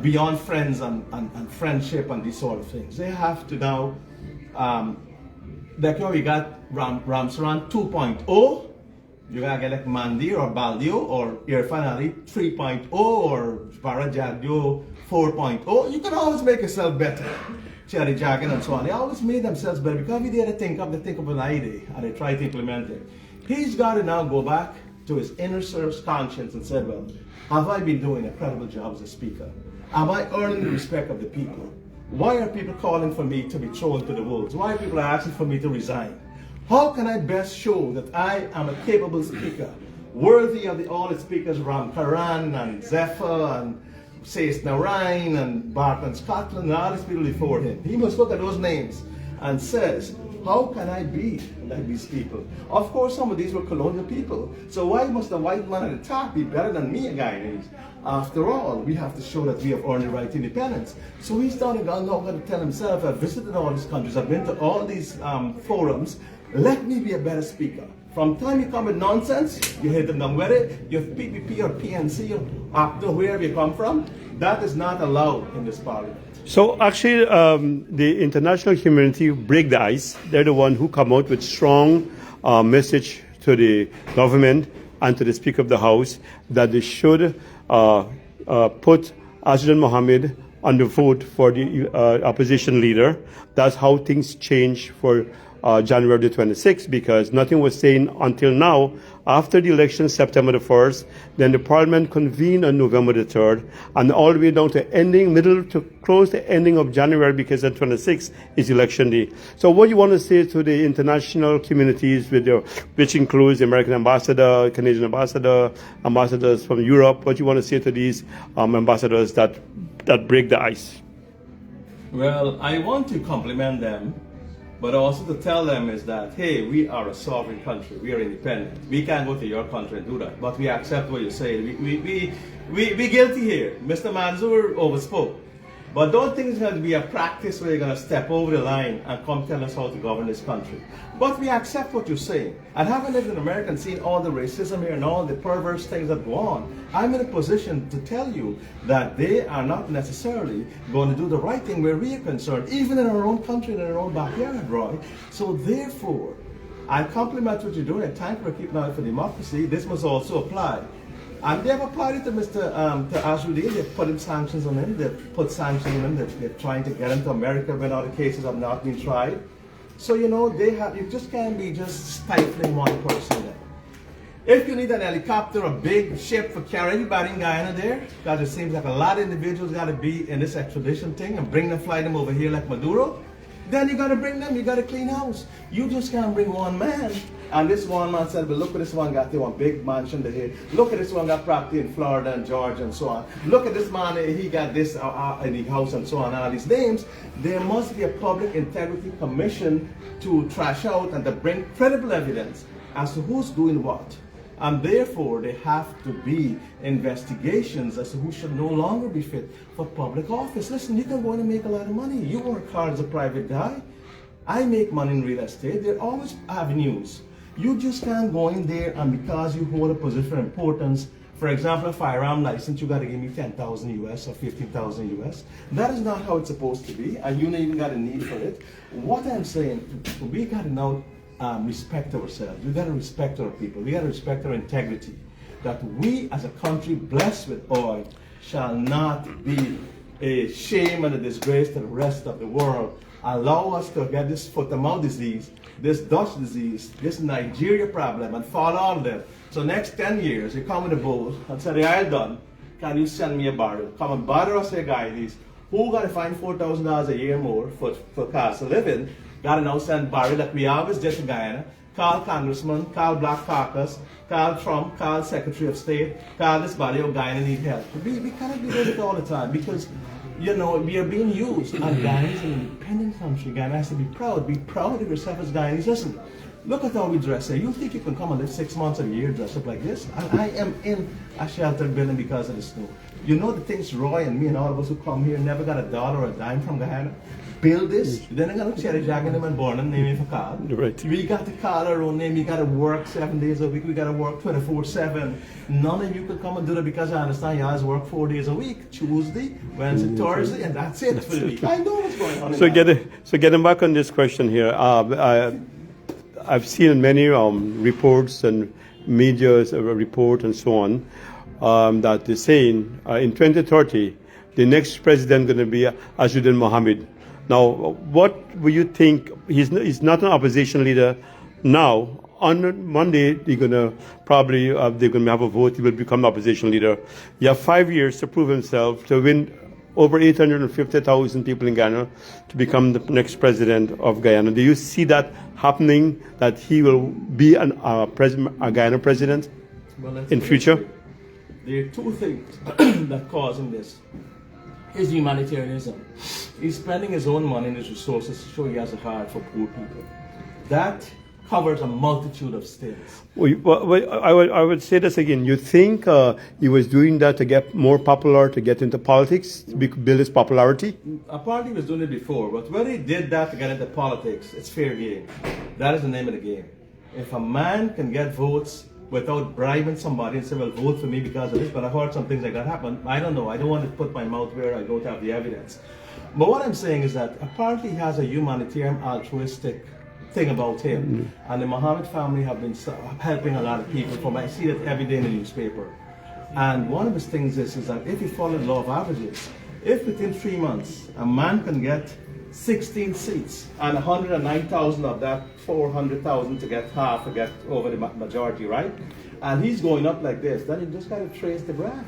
beyond friends and friendship and these sort of things. They have to now. Like we got Ramsaran 2.0, you gotta get like Mandir or Baldeo or Irfan Ali 3.0 or Barajadjo 4.0. You can always make yourself better. Cherry Jagan and so on. They always made themselves better because we did think of an idea and they try to implement it. He's got to now go back to his inner conscience and said, well, have I been doing a credible job as a speaker? Am I earning the respect of the people? Why are people calling for me to be thrown to the wolves? Why are people asking for me to resign? How can I best show that I am a capable speaker, worthy of all the speakers around Karan and Zephyr and Says Narayan and Barton Scotland and all these people before him? He must look at those names and says, how can I be like these people? Of course, some of these were colonial people. So why must the white man at the top be better than me, a Guyanese? After all, we have to show that we have earned the right to independence. So he's now going to tell himself, I've visited all these countries, I've been to all these forums, let me be a better speaker. From time you come with nonsense, you hit them whether you're PPP or PNC or after wherever you come from, that is not allowed in this parliament. So actually, the international community break the ice. They're the one who come out with strong message to the government and to the Speaker of the House that they should put Azruddin Mohamed on the vote for the opposition leader. That's how things change for January the 26th, because nothing was saying until now. After the election, September the 1st, then the parliament convened on November the 3rd, and all the way down to middle to close the ending of January, because the 26th is election day. So what you want to say to the international communities, which includes the American ambassador, Canadian ambassador, ambassadors from Europe, what you want to say to these ambassadors that break the ice? Well, I want to compliment them, but also to tell them is that, hey, we are a sovereign country. We are independent. We can't go to your country and do that. But we accept what you say. We guilty here. Mr. Mansour overspoke. But don't think it's going to be a practice where you're going to step over the line and come tell us how to govern this country. But we accept what you're saying. And having lived in America and seen all the racism here and all the perverse things that go on, I'm in a position to tell you that they are not necessarily going to do the right thing where we are concerned, even in our own country and in our own backyard, Roy. So therefore, I compliment what you're doing and thank you for keeping out for democracy. This must also apply. And they've applied it to to Azruddin. They've put in sanctions on him. They've put sanctions on him. They're trying to get him to America when other cases have not been tried. So, you know, you just can't be just stifling one person there. If you need an helicopter, a big ship for carrying everybody in Guyana there, because it seems like a lot of individuals got to be in this extradition thing and bring them, fly them over here like Maduro, then you got to bring them, you got to clean house. You just can't bring one man. And this one man said, but look at this one got there, one big mansion there. Look at this one got property in Florida and Georgia and so on. Look at this man, he got this in the house and so on, all these names. There must be a public integrity commission to trash out and to bring credible evidence as to who's doing what. And therefore, there have to be investigations as to who should no longer be fit for public office. Listen, you can go in and make a lot of money. You work hard as a private guy. I make money in real estate. There are always avenues. You just can't go in there and because you hold a position of importance, for example, a firearm license, you got to give me 10,000 US or 15,000 US. That is not how it's supposed to be, and you even got a need for it. What I'm saying, we got to now respect ourselves. We got to respect our people. We got to respect our integrity. That we, as a country blessed with oil, shall not be a shame and a disgrace to the rest of the world. Allow us to get this foot-and-mouth disease, this Dutch disease, this Nigeria problem, and follow all of them. So next 10 years, you come with a boat and say, the oil done, can you send me a barrel? Come and bother us here, guys. Who got to find $4,000 a year more for cost of living? Got to now send barrel that we always did to Guyana. Call Congressman, call Black Caucus, call Trump, call Secretary of State, call this Baldeo, Guyana need help. We cannot be doing it all the time because, you know, we are being used. And Guyana is an independent country. Guyana has to be proud. Be proud of yourself as Guyanese. Listen, look at how we dress here. You think you can come and live 6 months of the year dressed up like this? And I am in a sheltered building because of the snow. You know the things Roy and me and all of us who come here never got a dollar or a dime from Guyana? Build this, then I got to cherry jagging them and born and name it for call. Right. We got to call our own name. We got to work 7 days a week. We got to work 24/7. None of you could come and do that because I understand you guys work 4 days a week, Tuesday, Wednesday, Thursday, and that's it for the week. I know what's going on. So getting back on this question here, I've seen many reports and media's report and so on that they're saying in 2030 the next president going to be Azruddin Mohamed. Now, what will you think? He's not an opposition leader now. On Monday, they're gonna have a vote. He will become the opposition leader. You have 5 years to prove himself, to win over 850,000 people in Guyana to become the next president of Guyana. Do you see that happening? That he will be a Guyana president in future? There are two things that cause him this. His humanitarianism. He's spending his own money and his resources to show he has a heart for poor people. That covers a multitude of sins. I would say this again. You think he was doing that to get more popular, to get into politics, to build his popularity? Apparently he was doing it before, but whether he did that to get into politics, it's fair game. That is the name of the game. If a man can get votes without bribing somebody and say, well, vote for me because of this, but I heard some things like that happen. I don't know. I don't want to put my mouth where I don't have the evidence. But what I'm saying is that apparently he has a humanitarian, altruistic thing about him. And the Mohamed family have been helping a lot of people. I see that every day in the newspaper. And one of his things is that if you follow the law of averages, if within 3 months a man can get 16 seats and 109,000 of that 400,000 to get half, to get over the majority, right? And he's going up like this, then you just got to trace the graph.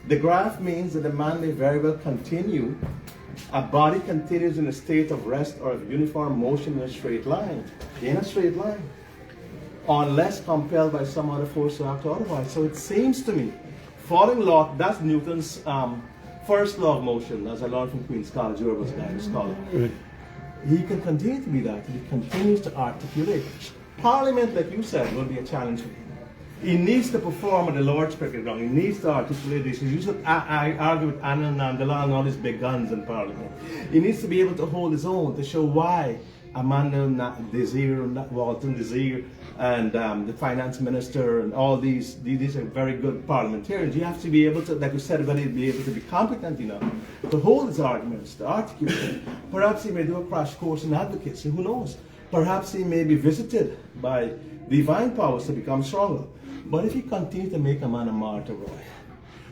The graph means that the man may very well continue. A body continues in a state of rest or of uniform motion in a straight line. In a straight line. Unless compelled by some other force to act otherwise. So it seems to me, following law, that's Newton's first law of motion, as I learned from Queen's College, where was a guy scholar. He can continue to be that. He continues to articulate. Parliament, like you said, will be a challenge for him. He needs to perform at the Lord's cricket ground. He needs to articulate this. You should argue with Anand Nandala and all these big guns in Parliament. He needs to be able to hold his own, to show why Amanda Desir, Walton Desir, and the finance minister, and all these are very good parliamentarians. You have to be able to, like you said, be able to be competent enough to hold his arguments, to articulate them. Perhaps he may do a crash course in advocacy, who knows? Perhaps he may be visited by divine powers to become stronger. But if he continues to make a man a martyr, Roy,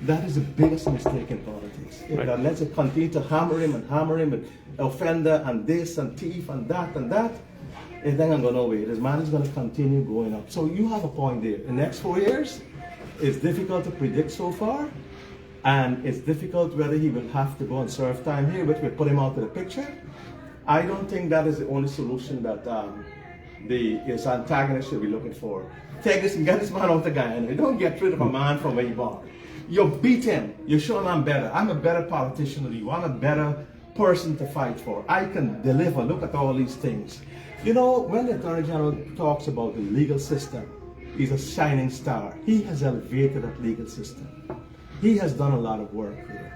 that is the biggest mistake in politics. Right. Let's continue to hammer him and offender and this and thief and that, it ain't going nowhere. This man is going to continue going up. So you have a point there. The next 4 years, it's difficult to predict so far, and it's difficult whether he will have to go and serve time here, which will put him out of the picture. I don't think that is the only solution that his antagonist should be looking for. Take this and get this man out of Guyana. Don't get rid of a man from where you are. You beat him. You show him I'm better. I'm a better politician than you. I'm a better person to fight for. I can deliver. Look at all these things. You know, when the Attorney General talks about the legal system, he's a shining star. He has elevated that legal system. He has done a lot of work here.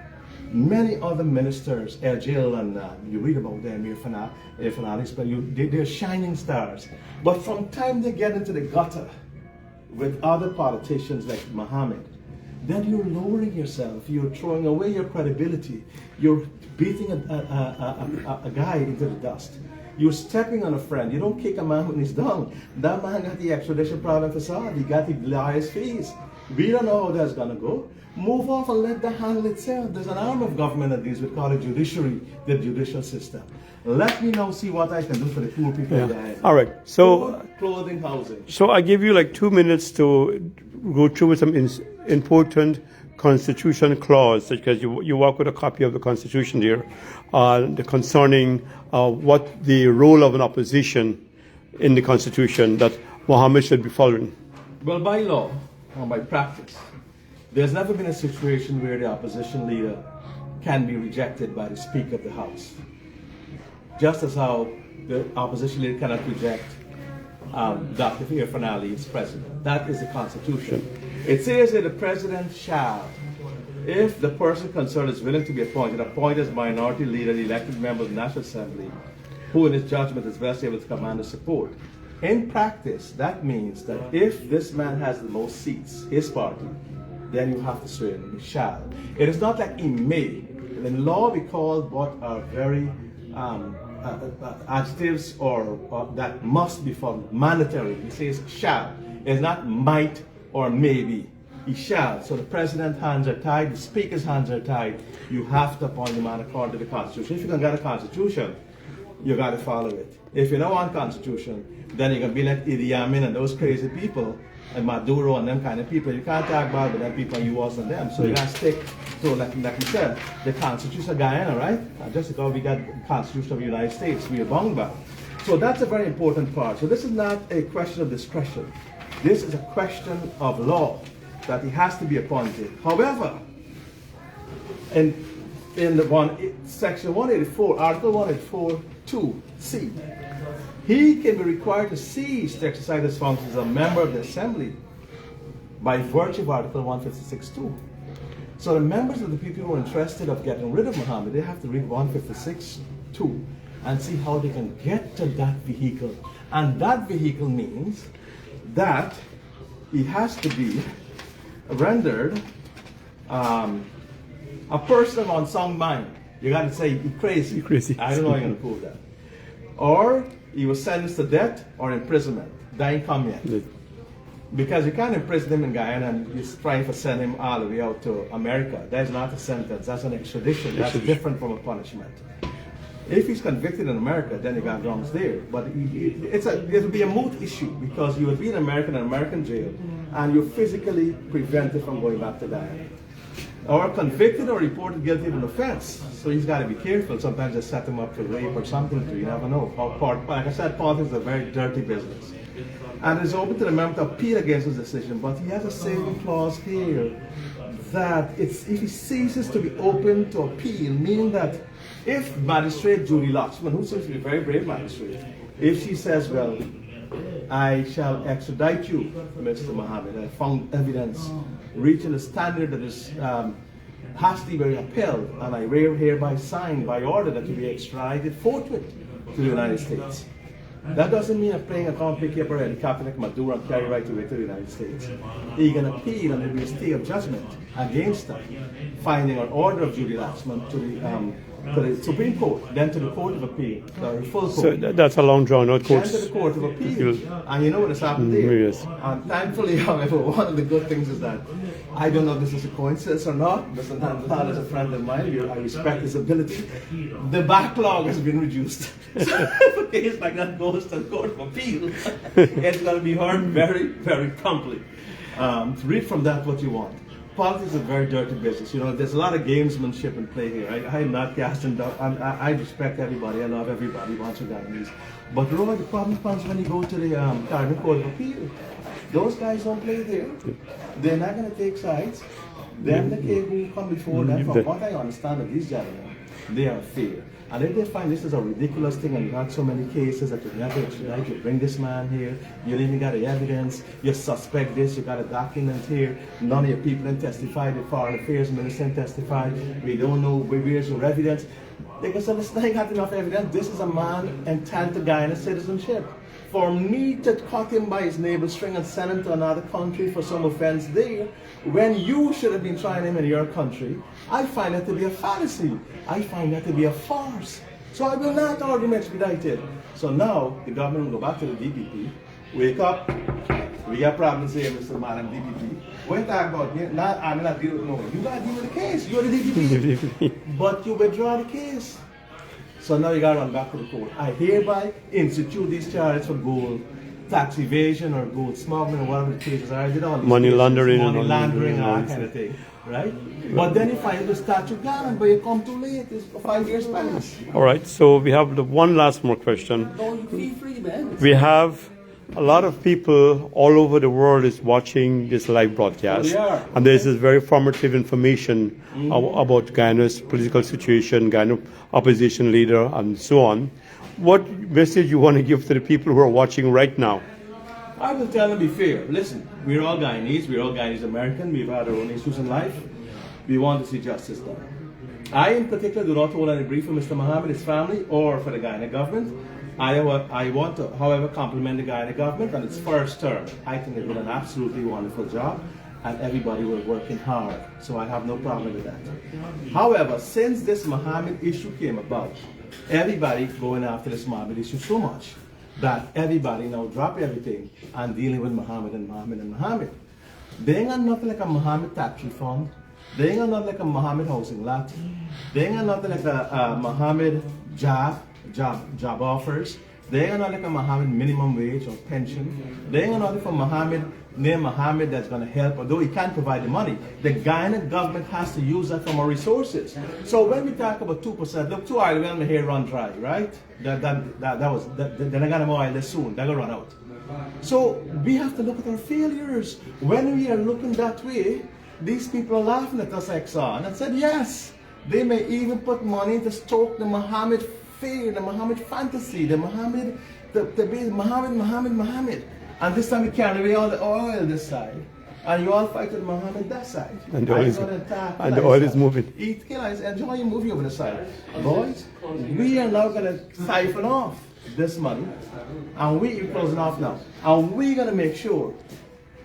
Many other ministers, Jill, and you read about them, but they're shining stars. But from time they get into the gutter with other politicians like Mohammed, then you're lowering yourself. You're throwing away your credibility. You're beating a guy into the dust. You're stepping on a friend. You don't kick a man when he's down. That man got the extradition problem facade. He got the lawyer's fees. We don't know how that's going to go. Move off and let that handle itself. There's an arm of government that deals with called the judiciary, the judicial system. Let me now see what I can do for the poor people in the island. All right. So, food, clothing, housing. So I give you like 2 minutes to go through with some important Constitution clause, because you walk with a copy of the Constitution there, concerning what the role of an opposition in the Constitution that Mohammed should be following. Well, by law or by practice, there's never been a situation where the opposition leader can be rejected by the Speaker of the House. Just as how the opposition leader cannot reject Dr. Irfan Ali as president. That is the Constitution. It says that the president shall, if the person concerned is willing to be appointed as minority leader, the elected member of the National Assembly, who in his judgment is best able to command the support. In practice, that means that if this man has the most seats, his party, then you have to swear him, he shall. It is not like he may. In law, we call what are very adjectives or that must be followed, mandatory. He says shall. It's not might or maybe. He shall. So the president's hands are tied, the speaker's hands are tied. You have to appoint the man according to the Constitution. If you can get a Constitution, you got to follow it. If you don't want Constitution, then you're going to be like Idi Amin and those crazy people, and Maduro and them kind of people. You can't talk about with them people and you worse than them. So you got to stick to, like you said, the Constitution of Guyana, right? Just because we got the Constitution of the United States, we are bound by. So that's a very important part. So this is not a question of discretion. This is a question of law, that he has to be appointed. However, in section 184, Article 184, 2C, he can be required to cease to exercise his functions as a member of the Assembly by virtue of Article 156.2. So the members of the people who are interested of getting rid of Mohammed, they have to read 156.2 and see how they can get to that vehicle. And that vehicle means that he has to be rendered a person on sound mind. You got to say you're crazy. You're crazy. I don't know how you're going to prove that. Or he was sentenced to death or imprisonment. That ain't come yet. Yes. Because you can't imprison him in Guyana and you're trying to send him all the way out to America. That's not a sentence. That's an extradition. That's different from a punishment. If he's convicted in America, then you got wrongs there. But it'll be a moot issue because you would be in American jail, and you're physically prevented from going back to Guyana. Or convicted or reported guilty of an offense. So he's got to be careful. Sometimes they set him up for rape or something. You never know. Like I said, politics is a very dirty business. And it's open to the member to appeal against his decision. But he has a saving clause here that if he ceases to be open to appeal, meaning that if Magistrate Judy Luxman, who seems to be a very brave magistrate, if she says, well, I shall extradite you, Mr. Mohamed. I found evidence reaching a standard that is has to be upheld, and I hereby sign by order that you be extradited forthwith to the United States. That doesn't mean I'm playing a company paper and Catholic Maduro and carry right away to the United States. He can appeal and there will be a stay of judgment against them, finding an order of Judy Laxman to the Supreme Court, then to the Court of Appeal, the full court. So that's a long drawn out court. Then to the Court of Appeal. And you know what has happened there? Yes. And thankfully, however, one of the good things is that I don't know if this is a coincidence or not. Mr. Nandlal is a friend of mine. I respect his ability. The backlog has been reduced. So if a case like that goes to the Court of Appeal, it's going to be heard very, very promptly. Read from that what you want. Politics is a very dirty business. You know, there's a lot of gamesmanship in play here. I'm not casting down. I respect everybody. I love everybody. Bunch of Guyanese. But Roy, the problem comes when you go to the Caribbean Court of Appeal. Those guys don't play there. They're not going to take sides. Them the case who come before them, from what I understand of these gentlemen, they are fair. And if they find this is a ridiculous thing and you got so many cases that you never extradite, you bring this man here, you didn't even got the evidence, you suspect this, you got a document here, none of your people didn't testify, the Foreign Affairs Minister didn't testify, we don't know where's your evidence. They can say, listen, I ain't got enough evidence, this is a man entitled to Guyana citizenship. For me to cut him by his navel string and send him to another country for some offense there, when you should have been trying him in your country, I find that to be a fallacy. I find that to be a farce. So I will not order him extradited. So now the government will go back to the DPP, wake up, we got problems here, Mr. Madam DPP. We're talking about, I'm not dealing with no one. You got to deal with the case. You're the DPP. But you withdraw the case. So now you got to run back to the court. I hereby institute these charges for gold tax evasion or gold smuggling or whatever the cases are. I did all money laundering money and laundering and all that kind of thing, right? But then you find the statute gone, but you come too late. It's 5 years past. All right. So we have the one last more question. No, you feel free, man. We have a lot of people all over the world is watching this live broadcast, and there's this very formative information about Guyana's political situation, Guyana opposition leader, and so on. What message you want to give to the people who are watching right now? I will tell them, be fair. Listen, we're all Guyanese, we're all Guyanese American, we've had our own issues in life. We want to see justice done. I in particular do not hold any brief for Mr. Mohamed, his family, or for the Guyana government. I want to, however, compliment the Guyana government on its first term. I think they did an absolutely wonderful job, and everybody was working hard. So I have no problem with that. However, since this Mohamed issue came about, everybody going after this Mohamed issue so much that everybody now drop everything and dealing with Mohamed and Mohamed and Mohamed. They ain't got nothing like a Mohamed tax refund. They ain't got nothing like a Mohamed housing lot. They ain't got nothing like a Mohamed job offers. They ain't got nothing like a Mohamed minimum wage or pension. They ain't got nothing for Mohamed, named Mohamed, that's going to help, although he can't provide the money. The Guyana government has to use that from our resources. So when we talk about 2%, look, too early when my hair run dry, right? Then I got them oil this soon, they're going to run out. So we have to look at our failures. When we are looking that way, these people are laughing at us, Exxon, and said, yes, they may even put money to stoke the Mohamed fear, the Mohamed fantasy, the Mohamed, Mohamed. And this time we carry away all the oil this side. And you all fight with Mohamed that side. And the oil is moving. Eat killers, enjoy your movie over the side. Boys, we are now going to siphon off this money. And we are closing off now. And we're going to make sure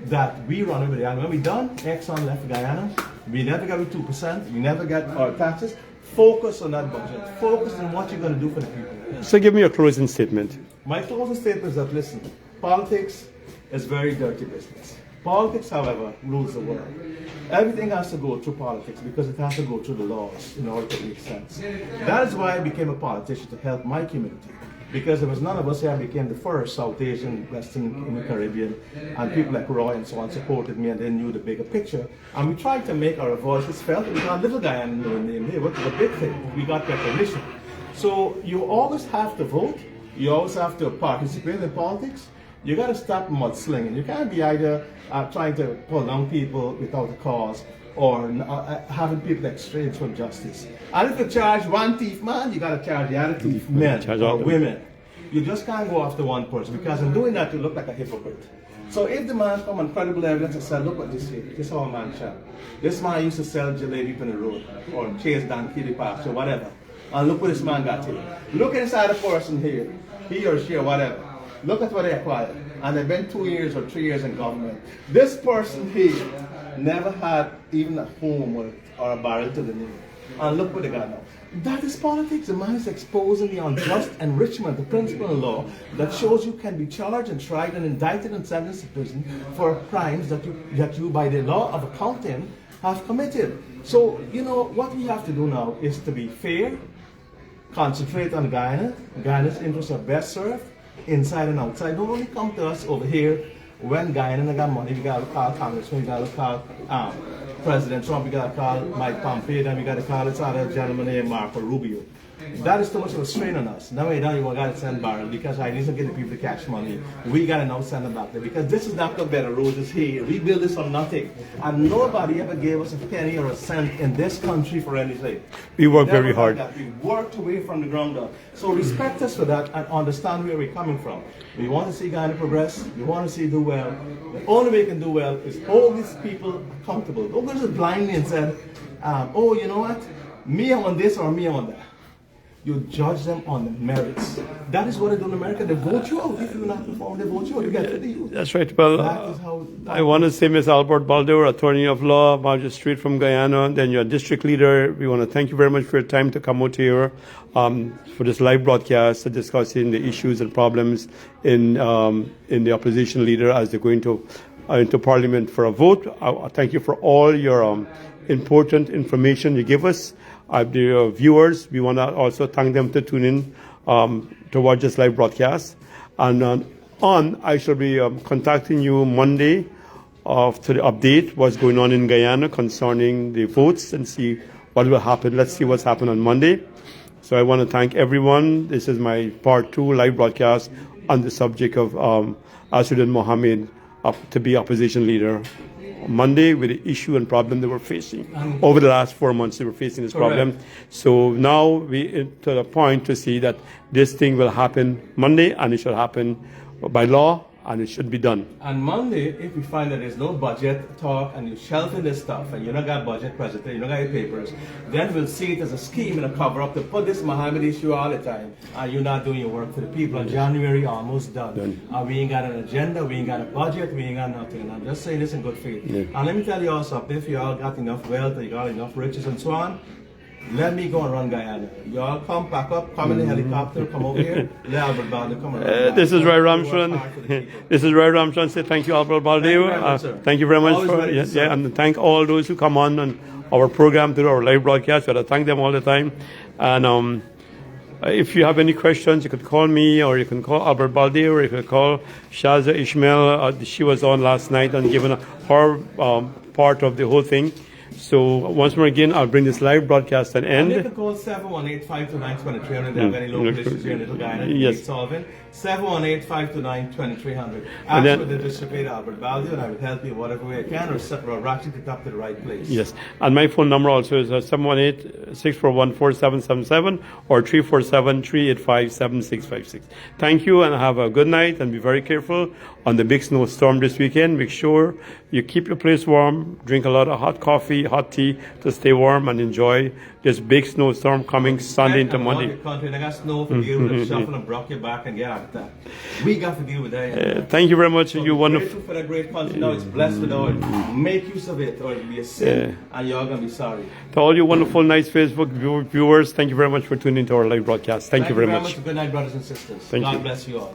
that we run over there. And when we're done, Exxon left Guyana. We never got 2%. We never got our taxes. Focus on that budget. Focus on what you're going to do for the people. So give me your closing statement. My closing statement is that, listen, politics is very dirty business. Politics, however, rules the world. Everything has to go through politics because it has to go through the laws in order to make sense. That is why I became a politician, to help my community. Because there was none of us here became the first South Asian, Western in the Caribbean, and people like Roy and so on supported me and they knew the bigger picture. And we tried to make our voices felt. We got little guy in the name here, what was a big thing. We got recognition. So you always have to vote. You always have to participate in politics. You got to stop mudslinging. You can't be either trying to pull down people without a cause or having people exchange for justice. And if you charge one thief man, you got to charge the other thief men or women. You just can't go after one person, because in doing that you look like a hypocrite. So if the man come on credible evidence and said, look what this is, this is how a man shot. This man used to sell jalebi on the road, or chase down kitty parks, or whatever. And look what this man got here. Look inside the person here, he or she or whatever. Look at what they acquired. And they've been 2 years or 3 years in government. This person here never had even a home or a barrel to the name. And look what they got now. That is politics. The man is exposing the unjust enrichment, the principle of law that shows you can be charged and tried and indicted and sentenced to prison for crimes that you by the law of accounting, have committed. So, you know, what we have to do now is to be fair, concentrate on Guyana. Guyana's interests are best served inside and outside. Don't only come to us over here when Guyana got money. We got to call Congressman, we got to call President Trump, we got to call Mike Pompeo, and we got to call this other gentleman named Marco Rubio. That is too much of a strain on us. Now we got to send barrel because I need to get the people to cash money. We got to now send them back there because this is not going to be the roses here. We build this on nothing. And nobody ever gave us a penny or a cent in this country for anything. We work very hard. We worked away from the ground up. So respect us for that and understand where we're coming from. We want to see Guyana progress. We want to see it do well. The only way we can do well is hold these people accountable. Don't go just blindly and say, oh, you know what? Me I want this or me I want that. You judge them on the merits. That is what they do in America. They vote you out. If you're not performing, they vote you out. You get rid of you. That's right. Well, I want to say, Ms. Albert Baldeo, attorney of law, magistrate from Guyana, then you're a district leader. We want to thank you very much for your time to come out here for this live broadcast, discussing the issues and problems in the opposition leader as they're going to into Parliament for a vote. I thank you for all your important information you give us. The viewers, we want to also thank them to tune in to watch this live broadcast. And I shall be contacting you Monday to the update what's going on in Guyana concerning the votes and see what will happen. Let's see what's happened on Monday. So I want to thank everyone. This is my part 2 live broadcast on the subject of Azruddin Mohamed to be opposition leader. Monday with the issue and problem they were facing. Over the last 4 months they were facing this problem. So now we to the point to see that this thing will happen Monday and it should happen by law and it should be done. And Monday, if we find that there's no budget talk and you're shelving this stuff and you're not got budget president, you don't got your papers, then we'll see it as a scheme and a cover up to put this Mohammed issue all the time and you're not doing your work for the people. And January almost done. And we ain't got an agenda, we ain't got a budget, we ain't got nothing. And I'm just saying this in good faith. And let me tell you all something, if you all got enough wealth, you got enough riches and so on, let me go and run Guyana. Y'all come back up, come in the helicopter, come over here. Let Albert Baldeo come around. This is Roy Ramshawn. This is Roy Ramshawn. Say thank you, Albert Baldeo. Thank you very much for and thank all those who come on our program through our live broadcast. We got to thank them all the time. And if you have any questions, you could call me, or you can call Albert Baldeo, or you can call Shaza Ishmael. She was on last night and given her part of the whole thing. So once more again, I'll bring this live broadcast to an end. And you can call 718-529-2300 if you have any local issues here in Little Guyana. Yes. Solving 718-529-2300. Ask for the district leader, Albert Baldeo, and I will help you whatever way I can, or actually to come to the right place. Yes. And my phone number also is 718-641-4777 or 347-385-7656. Thank you and have a good night, and be very careful on the big snowstorm this weekend. Make sure you keep your place warm, drink a lot of hot coffee, hot tea to stay warm, and enjoy this big snowstorm coming Sunday into Monday. Country, they got snow for deal with the shuffle and broke your back and get out of that. We got to deal with that. Thank you very much. So you wonderful. Grateful for that great country. Now it's blessed with all. Make use of it, or it'll be a sin, and you're gonna be sorry. To all you wonderful, nice Facebook viewers, thank you very much for tuning into our live broadcast. Thank you very much. Good night, brothers and sisters. Thank God you. bless you all.